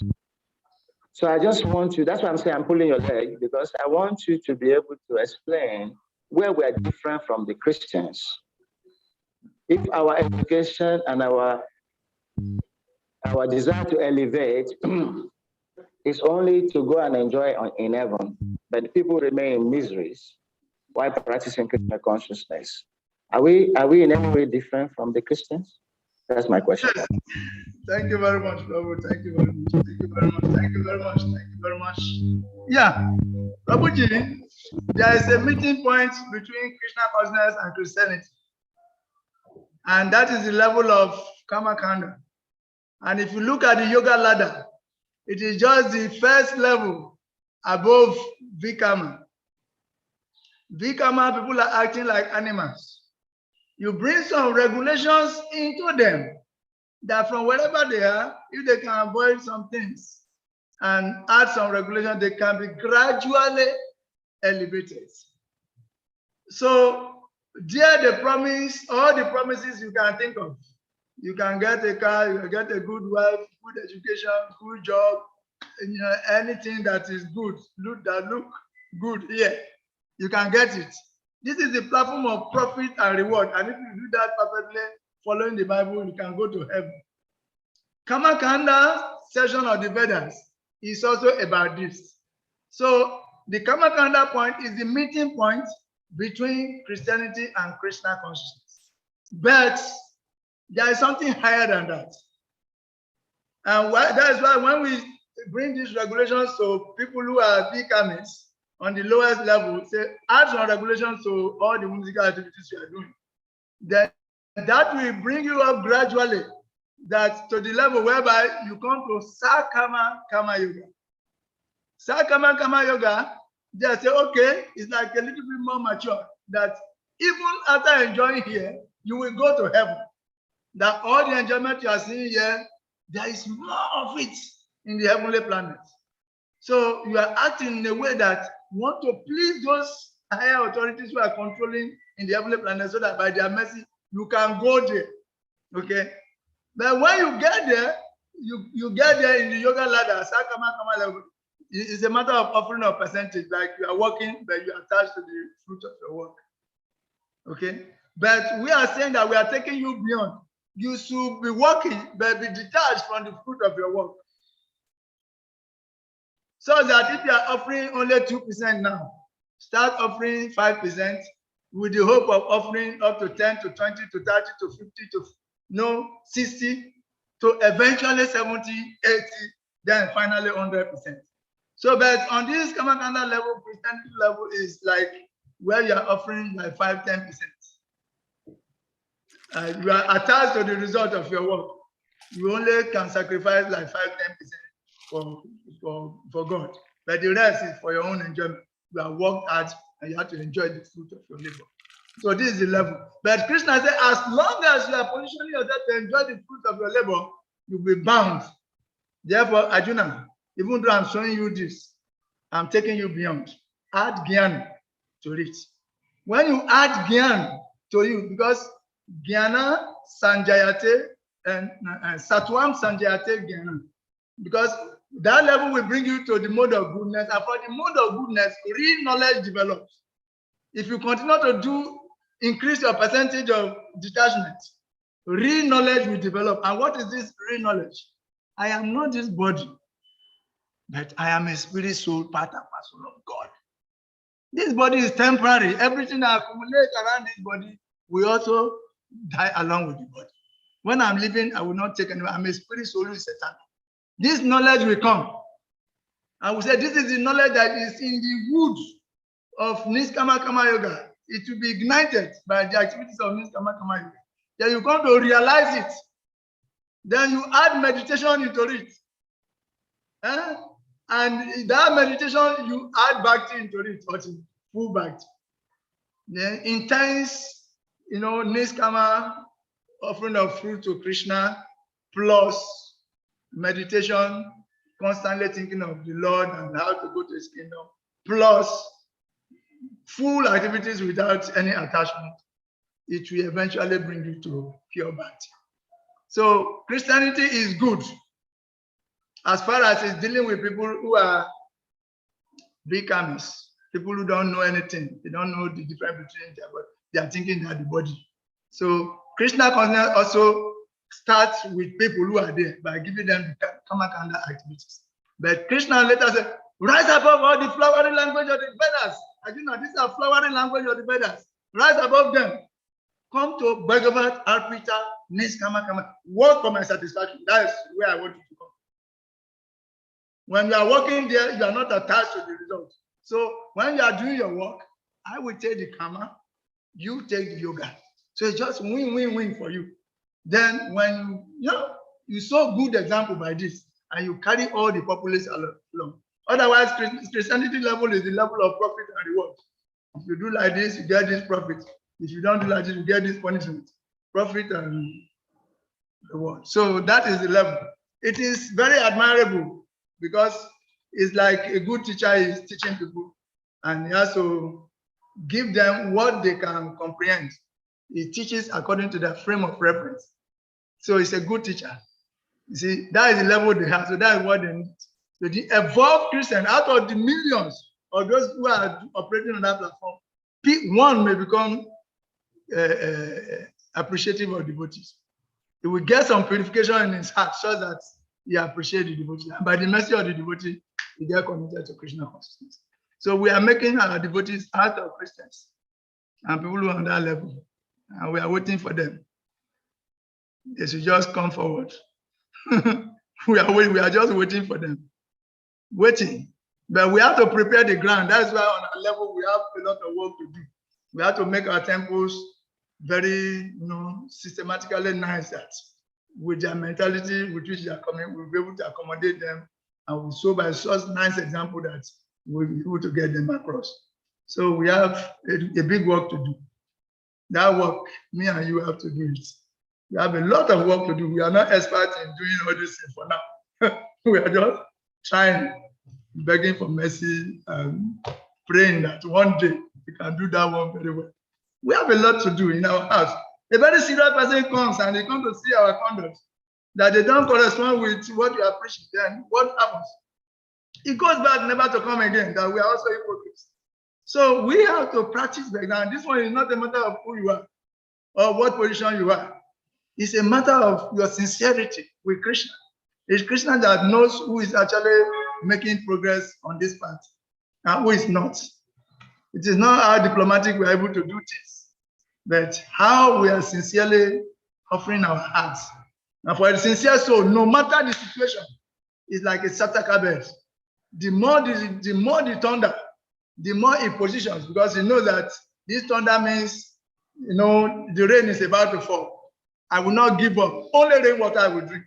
So I just want you, that's why I'm saying I'm pulling your leg, because I want you to be able to explain where we're different from the Christians. If our education and our desire to elevate is only to go and enjoy in heaven, but people remain in miseries while practicing Christian consciousness, are we in any way different from the Christians? That's my question. Yes. Thank you very much, Prabhu. Thank you very much. Thank you very much. Thank you very much. Thank you very much. Yeah, Prabhuji, there is a meeting point between Krishna consciousness and Christianity, and that is the level of Karma Kanda. And if you look at the yoga ladder, it is just the first level above Vikama. Vikama, people are acting like animals. You bring some regulations into them that from wherever they are, if they can avoid some things and add some regulations, they can be gradually elevated. So there the promise, all the promises you can think of. You can get a car, you can get a good wife, good education, good job, and, anything that is good, look good here, you can get it. This is the platform of profit and reward. And if you do that perfectly, following the Bible, you can go to heaven. Karma Kanda section of the Vedas is also about this. So the Karma Kanda point is the meeting point between Christianity and Krishna consciousness. But there is something higher than that. And that is why when we bring these regulations to people who are Bikamis on the lowest level, say add some regulations to all the musical activities you are doing, then that will bring you up gradually, that to the level whereby you come to Sakama Kama Yoga. Sakama Kama Yoga, they say, okay, it's like a little bit more mature, that even after enjoying here, you will go to heaven. That all the enjoyment you are seeing here, there is more of it in the heavenly planet. So you are acting in a way that you want to please those higher authorities who are controlling in the heavenly planet, so that by their mercy, you can go there. Okay? But when you get there, you get there in the yoga ladder, Sakama Kama level. It's a matter of offering a percentage, like you are working, but you are attached to the fruit of your work. Okay? But we are saying that we are taking you beyond. You should be working, but be detached from the fruit of your work. So that if you are offering only 2% now, start offering 5% with the hope of offering up to 10 to 20 to 30 to 50 to 60 to eventually 70, 80, then finally 100%. So, but on this Karma Kanda level, Christianity level is like where you are offering like 5-10%. You are attached to the result of your work. You only can sacrifice like 5-10% for God, but the rest is for your own enjoyment. You are worked hard and you have to enjoy the fruit of your labor. So this is the level. But Krishna said, as long as you are positioning yourself to enjoy the fruit of your labor, you'll be bound. Therefore, Arjuna, even though I'm showing you this, I'm taking you beyond. Add Gyan to it. When you add Gyan to you, because Jnana Sanjayate Satwam Sanjayate Gyana. Because that level will bring you to the mode of goodness, and for the mode of goodness, real knowledge develops. If you continue to increase your percentage of detachment, real knowledge will develop. And what is this real knowledge? I am not this body, but I am a spirit, soul, part and parcel of God. This body is temporary. Everything that accumulates around this body will also die along with the body. When I'm living, I will not take any. I'm a spirit, soul, Satan. This knowledge will come. I will say this is the knowledge that is in the wood of Niskama Kama Yoga. It will be ignited by the activities of Niskama Kama Yoga. Then you come to realize it. Then you add meditation into it. And that meditation, you add bhakti into it, or full bhakti. Then intense, Niskama, offering of fruit to Krishna, plus meditation, constantly thinking of the Lord and how to go to his kingdom, plus full activities without any attachment, it will eventually bring you to pure bhakti. So Christianity is good as far as it's dealing with people who are becomes, people who don't know anything. They don't know the difference between them, but they are thinking that the body. So Krishna consciousness also starts with people who are there by giving them the Kamakanda activities. But Krishna later said, rise above all the flowery language of the Vedas. Arjuna, these are flowery language of the Vedas. Rise above them. Come to Bhagavat, Arpita, Niskama Kama. Work for my satisfaction. That is where I want you to come. When you are working there, you are not attached to the result. So when you are doing your work, I will take the karma, you take the yoga. So it's just win-win-win for you. Then when you show good example by this, and you carry all the populace along. Otherwise, Christianity level is the level of profit and reward. If you do like this, you get this profit. If you don't do like this, you get this punishment. Profit and reward. So that is the level. It is very admirable because it's like a good teacher is teaching people, and he has to give them what they can comprehend. He teaches according to their frame of reference. So it's a good teacher. You see, that is the level they have. So that is what they need. So the evolved Christian, out of the millions of those who are operating on that platform, one may become appreciative of devotees. He will get some purification in his heart so that he appreciates the devotee. And by the mercy of the devotee, he get committed to Krishna consciousness. So we are making our devotees out of Christians and people who are on that level. And we are waiting for them. They should just come forward. We are just waiting for them. Waiting. But we have to prepare the ground. That's why on our level, we have a lot of work to do. We have to make our temples very, systematically nice, that with their mentality with which they are coming, we'll be able to accommodate them, and we'll show by such nice example that we'll be able to get them across. So we have a big work to do. That work, me and you have to do it. We have a lot of work to do. We are not experts in doing all this thing for now. We are just trying, begging for mercy, and praying that one day we can do that one very well. We have a lot to do in our house. A very serious person comes and they come to see our conduct, that they don't correspond with what we are preaching. Then what happens? It goes back never to come again, that we are also hypocrites. So we have to practice back now. This one is not a matter of who you are or what position you are. It's a matter of your sincerity with Krishna. It's Krishna that knows who is actually making progress on this path and who is not. It is not how diplomatic we are able to do things, but how we are sincerely offering our hearts. And for a sincere soul, no matter the situation, it's like a sataka bed. The more the thunder, the more it positions, because you know that this thunder means, the rain is about to fall. I will not give up. Only rainwater I will drink.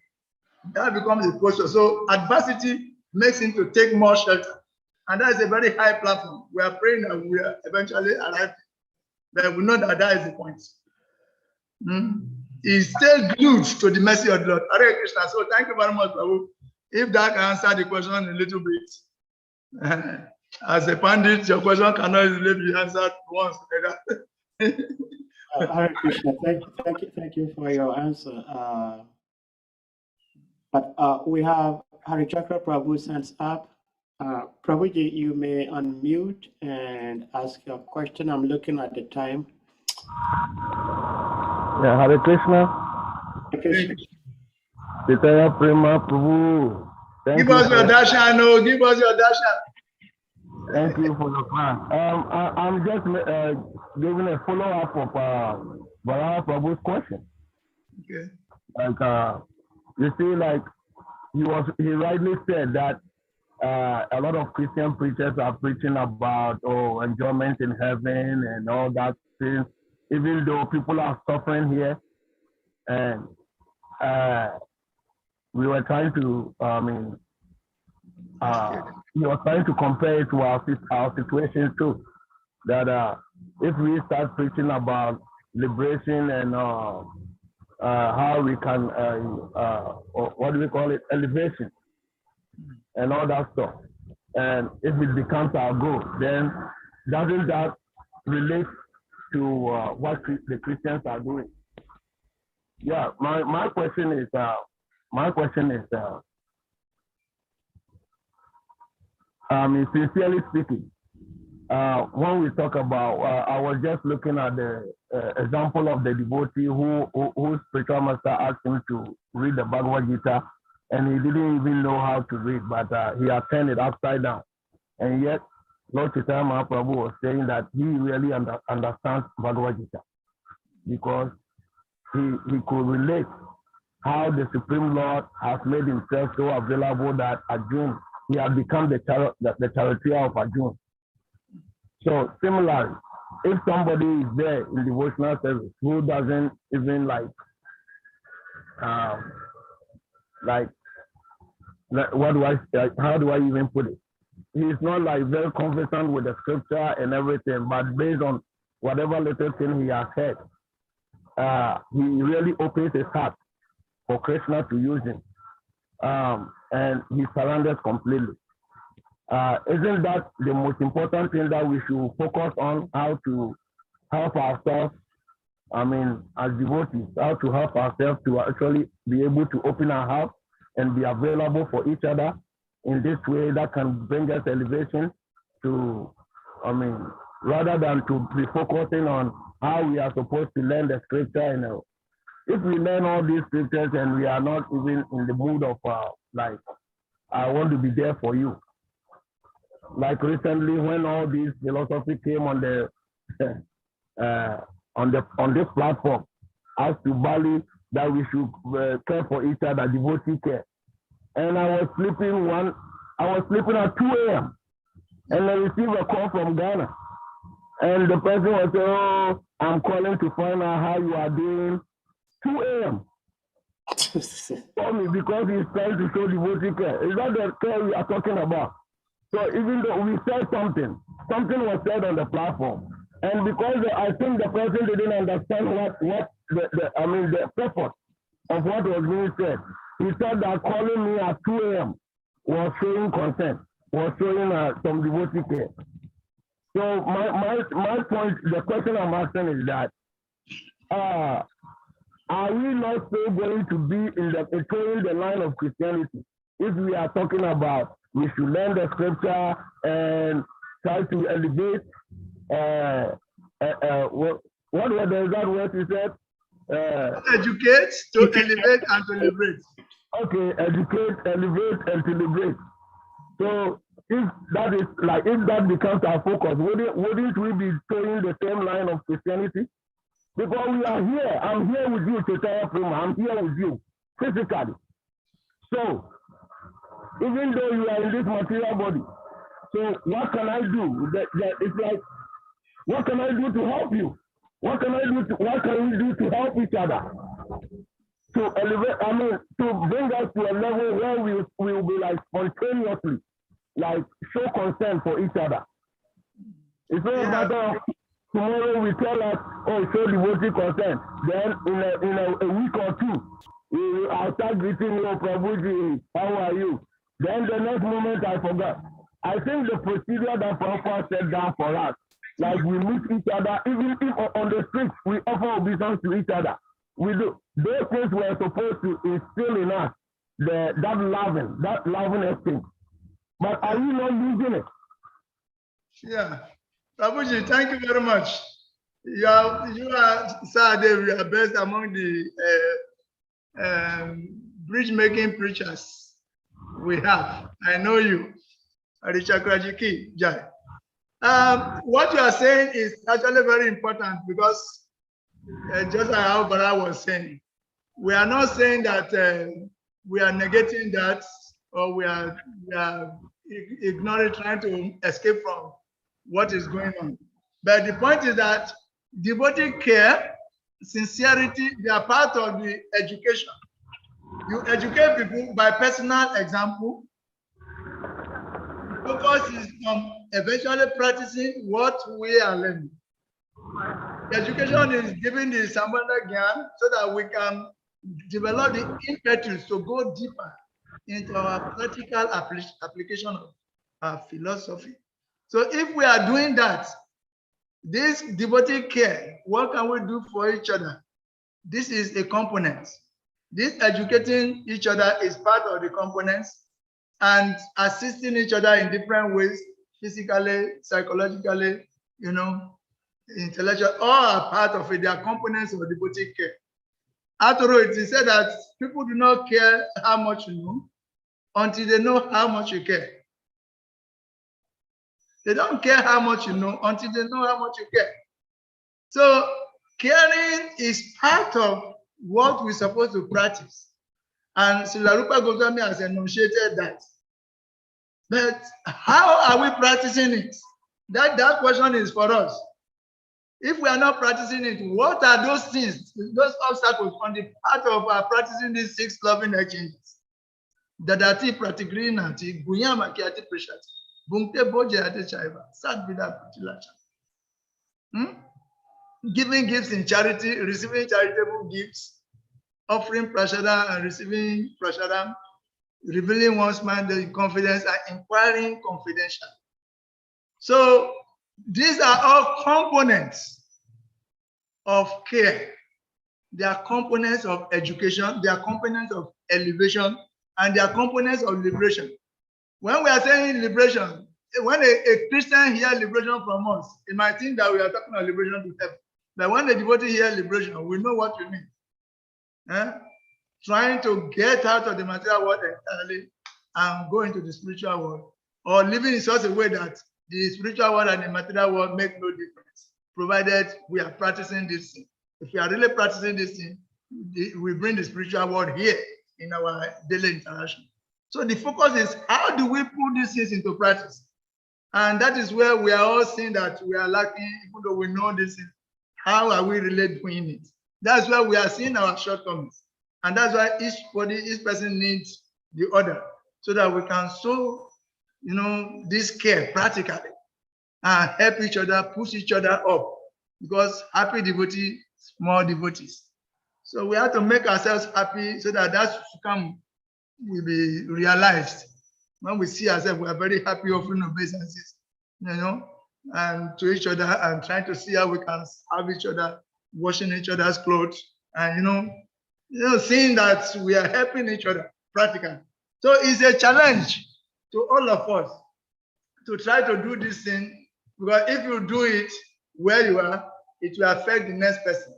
That becomes a posture. So adversity makes him to take more shelter. And that is a very high platform. We are praying that we will eventually arrive. But we know that that is the point. He's still glued to the mercy of the Lord. Hare Krishna. So thank you very much, Babu. If that can answer the question a little bit. As a pandit, your question cannot easily be answered once. Hare Krishna. Thank you for your answer. But we have Harichakra Prabhu's hands up. Prabhuji, you may unmute and ask your question. I'm looking at the time. Yeah, Hare Krishna. Krishna. Pitaya Prema Prabhu. Give us your darshan, no, give us your darshan. Thank you for the class. I'm just giving a follow-up of Bharara Prabhu's question. Okay. Like, you see, like, he rightly said that a lot of Christian preachers are preaching about enjoyment in heaven and all that things, even though people are suffering here. And we were trying to, we were trying to compare it to our situation too. That if we start preaching about liberation and how we can, what do we call it, elevation and all that stuff, and if it becomes our goal, then doesn't that relate to what the Christians are doing? Yeah, my question is, sincerely speaking, when we talk about, I was just looking at the example of the devotee whose spiritual master asked him to read the Bhagavad Gita, and he didn't even know how to read, but he had turned it upside down. And yet, Lord Chaitanya Mahaprabhu was saying that he really understands Bhagavad Gita because he could relate how the Supreme Lord has made himself so available that Arjuna, he has become the charioteer of Arjuna. So similarly, if somebody is there in devotional service who doesn't even how do I even put it? He's not like very conversant with the scripture and everything, but based on whatever little thing he has heard, he really opens his heart for Krishna to use him, and he surrenders completely. Isn't that the most important thing that we should focus on? How to help ourselves, as devotees, how to help ourselves to actually be able to open our heart and be available for each other in this way that can bring us elevation to, rather than to be focusing on how we are supposed to learn the scripture. If we learn all these scriptures and we are not even in the mood of I want to be there for you. Like recently, when all these philosophy came on the on this platform, as to Bali, that we should care for each other, devotee care. And I was sleeping at 2 a.m. and I received a call from Ghana. And the person was saying, "Oh, I'm calling to find out how you are doing." 2 a.m. Call me because he's trying to show devotee care. Is that the care we are talking about? So even though we said something was said on the platform, and because I think the person didn't understand what the purpose of what was being said, he said that calling me at 2 a.m. was showing consent, was showing some devotee care. So my point, the question I'm asking is that, are we not still going to be towing the line of Christianity if we are talking about we should learn the scripture and try to elevate? What was that word you said? Educate, to elevate, and to liberate. Okay, educate, elevate, and to liberate. So if that becomes our focus, wouldn't we be towing the same line of Christianity? Because we are here. I'm here with you, Chaitanya Prema. I'm here with you physically. So even though you are in this material body, so what can I do? It's like, what can I do to help you? What can we do to help each other? To elevate, to bring us to a level where we will be like spontaneously, like show concern for each other. It's not a matter of tomorrow we tell us, oh, show devotee concern. Then in a week or two, I'll start greeting you, Prabhuji, how are you? Then the next moment I forgot. I think the procedure that Prabhupada set down for us, like we meet each other, even if on the street we offer obeisance to each other, we do. Those things we're supposed to instill in us that loving instinct. But are you not using it? Yeah. Prabhuji, thank you very much. You are Sir Dave, you are best among the bridge making preachers we have. I know you. Arichakrajiki Jai. What you are saying is actually very important because just like how Bara was saying, we are not saying that we are negating that or we are ignoring, trying to escape from what is going on. But the point is that devotee care, sincerity, they are part of the education. You educate people by personal example. The focus is on eventually practicing what we are learning. Education is giving the Sambandha Gyan so that we can develop the impetus to go deeper into our practical application of our philosophy. So if we are doing that, this devotee care, what can we do for each other? This is a component. This educating each other is part of the components, and assisting each other in different ways, physically, psychologically, intellectual, all are part of it. They are components of devotee care. After all, it is said that people do not care how much you know until they know how much you care. They don't care how much you know until they know how much you care. So caring is part of what we're supposed to practice. And Srila Rupa Goswami has enunciated that. But how are we practicing it? That question is for us. If we are not practicing it, what are those things, those obstacles on the part of our practicing these 6 loving exchanges? Dadati pratigrinati, guyama kiati prishati, bungte bojayate chaiva, sadvida pratilacha. Giving gifts in charity, receiving charitable gifts, offering prashadam and receiving prashadam, revealing one's mind in confidence and inquiring confidentially. So these are all components of care. They are components of education, they are components of elevation, and they are components of liberation. When we are saying liberation, when a Christian hears liberation from us, it might think that we are talking about liberation to heaven. But when a devotee hears liberation, we know what you mean. Trying to get out of the material world entirely and go into the spiritual world, or living in such a way that the spiritual world and the material world make no difference, provided we are practicing this thing. If we are really practicing this thing, we bring the spiritual world here in our daily interaction. So the focus is how do we put these things into practice? And that is where we are all seeing that we are lacking, even though we know this thing. How are we really doing it? That's where we are seeing our shortcomings. And that's why each person needs the other, so that we can show, this care practically and help each other, push each other up. Because happy devotees, small devotees. So we have to make ourselves happy so that come will be realized. When we see ourselves, we are very happy offering obeisances, and to each other, and trying to see how we can have each other, washing each other's clothes, and seeing that we are helping each other practically. So it's a challenge to all of us to try to do this thing, because if you do it where you are, it will affect the next person.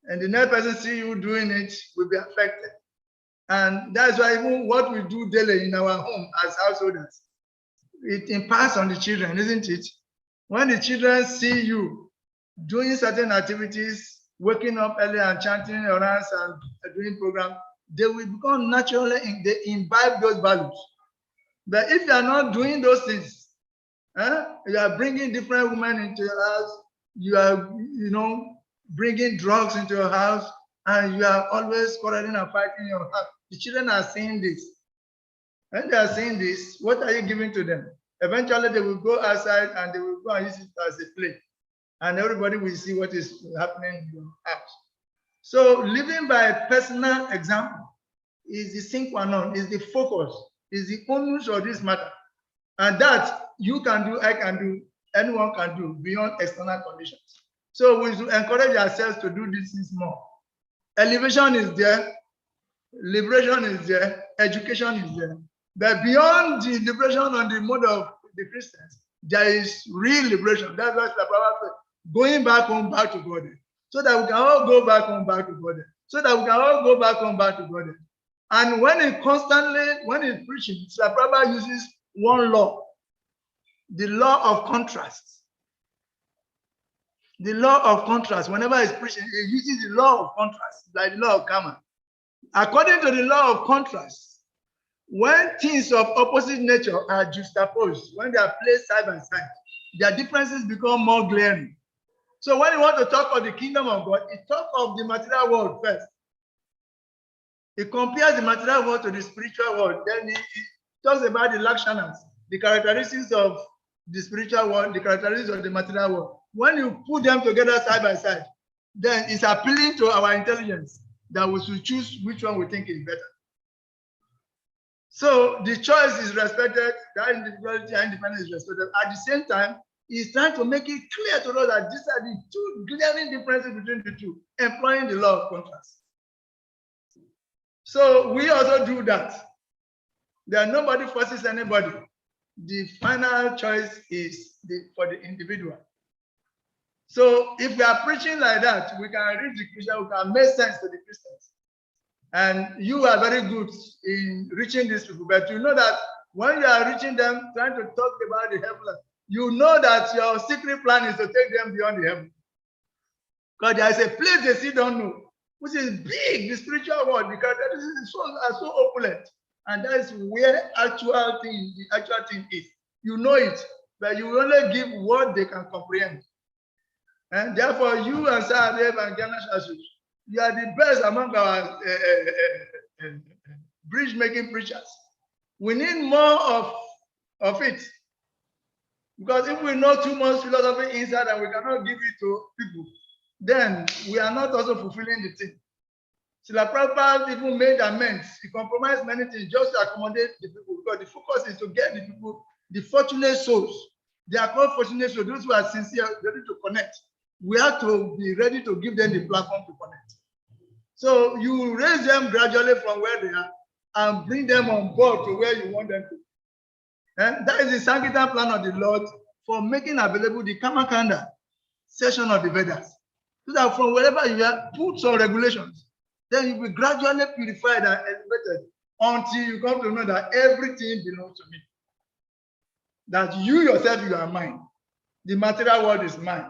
And the next person see you doing it will be affected. And that's why even what we do daily in our home as householders, it impacts on the children, isn't it? When the children see you doing certain activities, waking up early and chanting around and doing programs, they will become naturally, they imbibe those values. But if you are not doing those things, you are bringing different women into your house, you are, bringing drugs into your house, and you are always quarreling and fighting in your house. The children are seeing this. When they are seeing this, what are you giving to them? Eventually, they will go outside and they will go and use it as a play. And everybody will see what is happening in your house. So living by personal example is the sine qua non, is the focus, is the onus of this matter. And that you can do, I can do, anyone can do beyond external conditions. So we should encourage ourselves to do these things more. Elevation is there, liberation is there, education is there. But beyond the liberation on the mode of the Christians, there is real liberation. That's why the Bible says, going back home, back to God. So that we can all go back home, back to God. So that we can all go back home, back to God. And when he's preaching, the Bible uses one law, the law of contrast. The law of contrast. Whenever he's preaching, he uses the law of contrast, like the law of karma. According to the law of contrast, when things of opposite nature are juxtaposed, when they are placed side by side, their differences become more glaring. So when you want to talk of the kingdom of God, it talks of the material world first. It compares the material world to the spiritual world. Then it talks about the lakshanas, the characteristics of the spiritual world, the characteristics of the material world. When you put them together side by side, then it's appealing to our intelligence that we should choose which one we think is better. So the choice is respected, that individuality and independence is respected. At the same time, he's trying to make it clear to us that these are the two glaring differences between the two, employing the law of contrast. So we also do that. There nobody forces anybody. The final choice is for the individual. So if we are preaching like that, we can reach the Christian, we can make sense to the Christians. And you are very good in reaching these people, but you know that when you are reaching them, trying to talk about the heaven, you know that your secret plan is to take them beyond the heaven. Because there is a place they still don't know, which is big, the spiritual world, because the souls are so opulent. And that is where the actual thing is. You know it, but you only give what they can comprehend. And therefore, you and Sahadev and Ganesh, you are the best among our bridge-making preachers. We need more of it. Because if we know too much philosophy inside and we cannot give it to people, then we are not also fulfilling the thing. So the Prabhupada even made amends. He compromised many things just to accommodate the people, because the focus is to get the people, the fortunate souls. They are called fortunate souls, those who are sincere, ready to connect. We have to be ready to give them the platform to connect. So you raise them gradually from where they are and bring them on board to where you want them to. And that is the Sankirtan plan of the Lord for making available the Kamakanda section of the Vedas. So that from wherever you are, put some regulations. Then you will gradually purified and elevated until you come to know that everything belongs to me. That you yourself, you are mine. The material world is mine.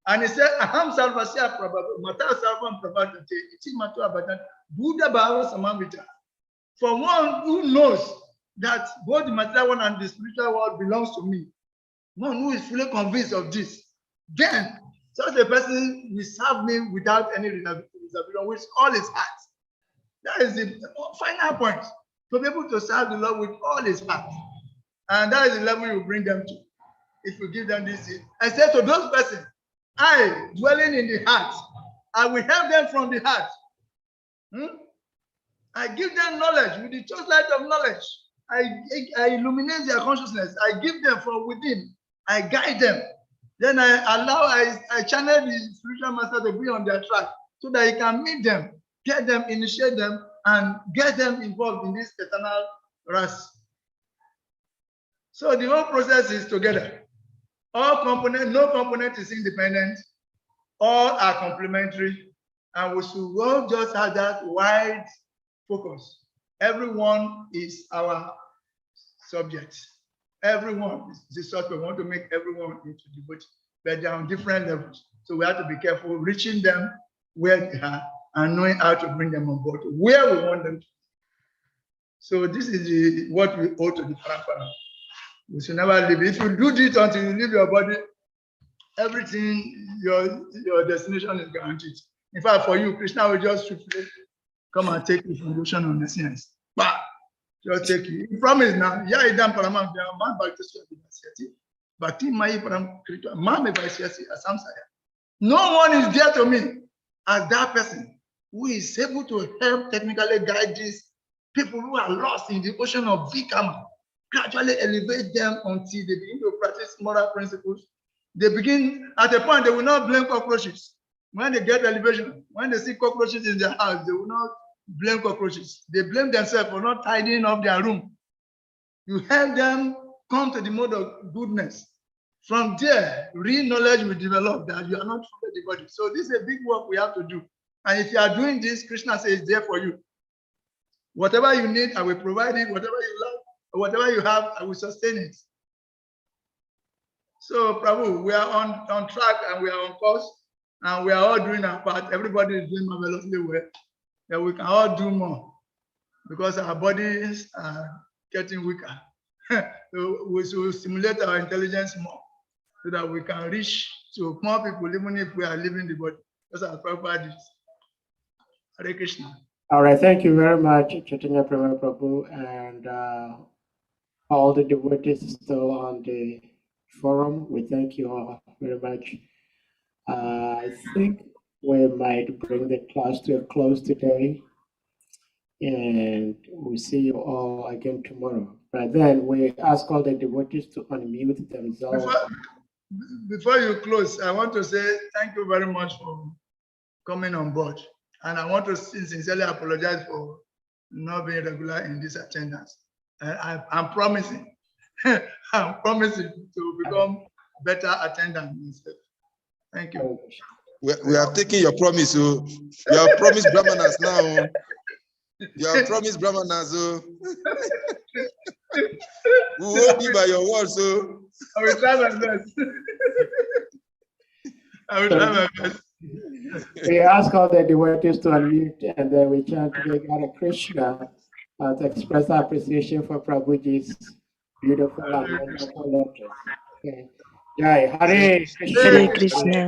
And he said, Aham Sarvasya Prabhava, Mata Sarvam Prabhavate, Iti Matu Abhadan, Buddha Bhava Samamvita. For one who knows that both the material world and the spiritual world belongs to me, one who is fully convinced of this, then such a person will serve me without any reservation, with all his heart. That is the final point, to be able to serve the Lord with all his heart. And that is the level you bring them to, if you give them this. I said to those persons, I, dwelling in the heart, I will help them from the heart. I give them knowledge with the church light of knowledge. I illuminate their consciousness. I give them from within. I guide them. Then I channel the spiritual master to be on their track so that he can meet them, get them, initiate them, and get them involved in this eternal race. So the whole process is together. All components, no component is independent. All are complementary. And we should all just have that wide focus. Everyone is our subject. Everyone is the sort we want to make everyone into devotee, but they're on different levels. So we have to be careful reaching them where they are and knowing how to bring them on board where we want them to. So this is what we owe to the parampara. We should never leave. If you do this until you leave your body, everything, your destination is guaranteed. In fact, for you, Krishna will just come and take you from the ocean of the science. Bah! Just take you. He promised now. Yeah, he done paramount. No one is dear to me as that person who is able to help technically guide these people who are lost in the ocean of Vikama. Gradually elevate them until they begin to practice moral principles. They begin, at a point, they will not blame cockroaches. When they get elevation, when they see cockroaches in their house, they will not blame cockroaches. They blame themselves for not tidying up their room. You help them come to the mode of goodness. From there, real knowledge will develop that you are not the body. So this is a big work we have to do. And if you are doing this, Krishna says it's there for you. Whatever you need, I will provide it. Whatever you love, whatever you have, I will sustain it. So, Prabhu, we are on track and we are on course, and we are all doing our part. Everybody is doing marvelously well. That we can all do more because our bodies are getting weaker. So we should stimulate our intelligence more so that we can reach to more people, even if we are leaving the body. That's our Prabhupada is. Hare Krishna. All right, thank you very much, Chaitanya Prabhu, and all the devotees still on the forum. We thank you all very much. I think we might bring the class to a close today, and we'll see you all again tomorrow. But then we ask all the devotees to unmute themselves. Before you close, I want to say thank you very much for coming on board. And I want to sincerely apologize for not being regular in this attendance. I'm promising, I'm promising to become better attendant. Thank you. We have taken your promise. So you have promised Brahmanas now. You have promised Brahmanas. So we will be by your word. So I will try my best. I will try my best. We ask all the devotees to unmute, and then we chant Hare Krishna to express our appreciation for Prabhuji's beautiful and wonderful lectures. Okay. Jai Hare Krishna. Hare Krishna,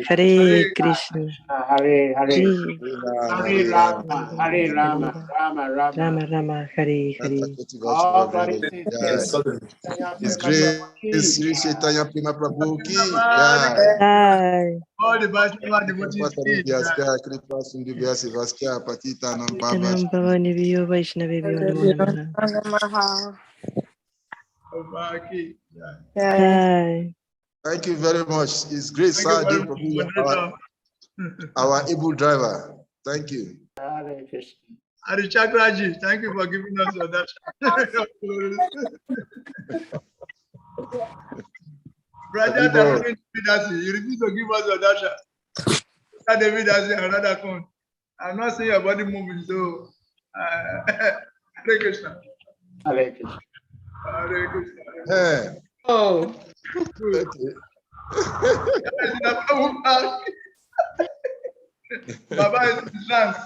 Hare Krishna, Hare Hare. Hare Rama, Hare Rama, Rama Rama. Rama Rama, Hare Hare. All bodies sisters. His grace, Sri Chaitanya Prema Prabhu ki. Jai. All the Vaishnava devotees. Tanam Bhavani Vyo Vaishnavibhyo Namo Namaha. Jai. Thank you very much. His grace, Sadhu Prabhu, our able driver. Thank you. Hare Krishna. Hari Chakraji, thank you for giving us that. Brother David Dasi, you refuse to give us your dasha. Brother David Dasi, another account. I'm not seeing your body moving, so Hare Krishna. Hare Krishna. Hare Krishna. Hey. Oh. Okay. Baba is in trance.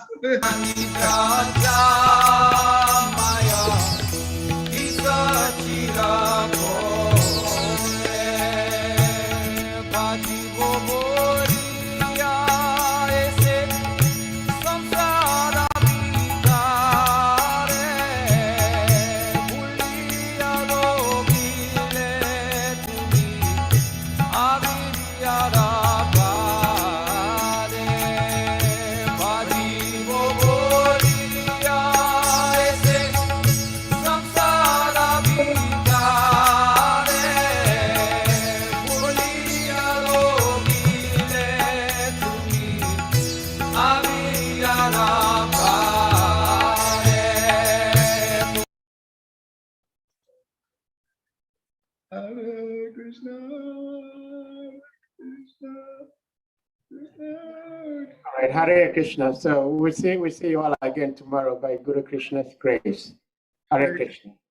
Hare Krishna, Krishna, Krishna. All right, Hare Krishna. So we see you all again tomorrow by Guru Krishna's grace. Hare Krishna.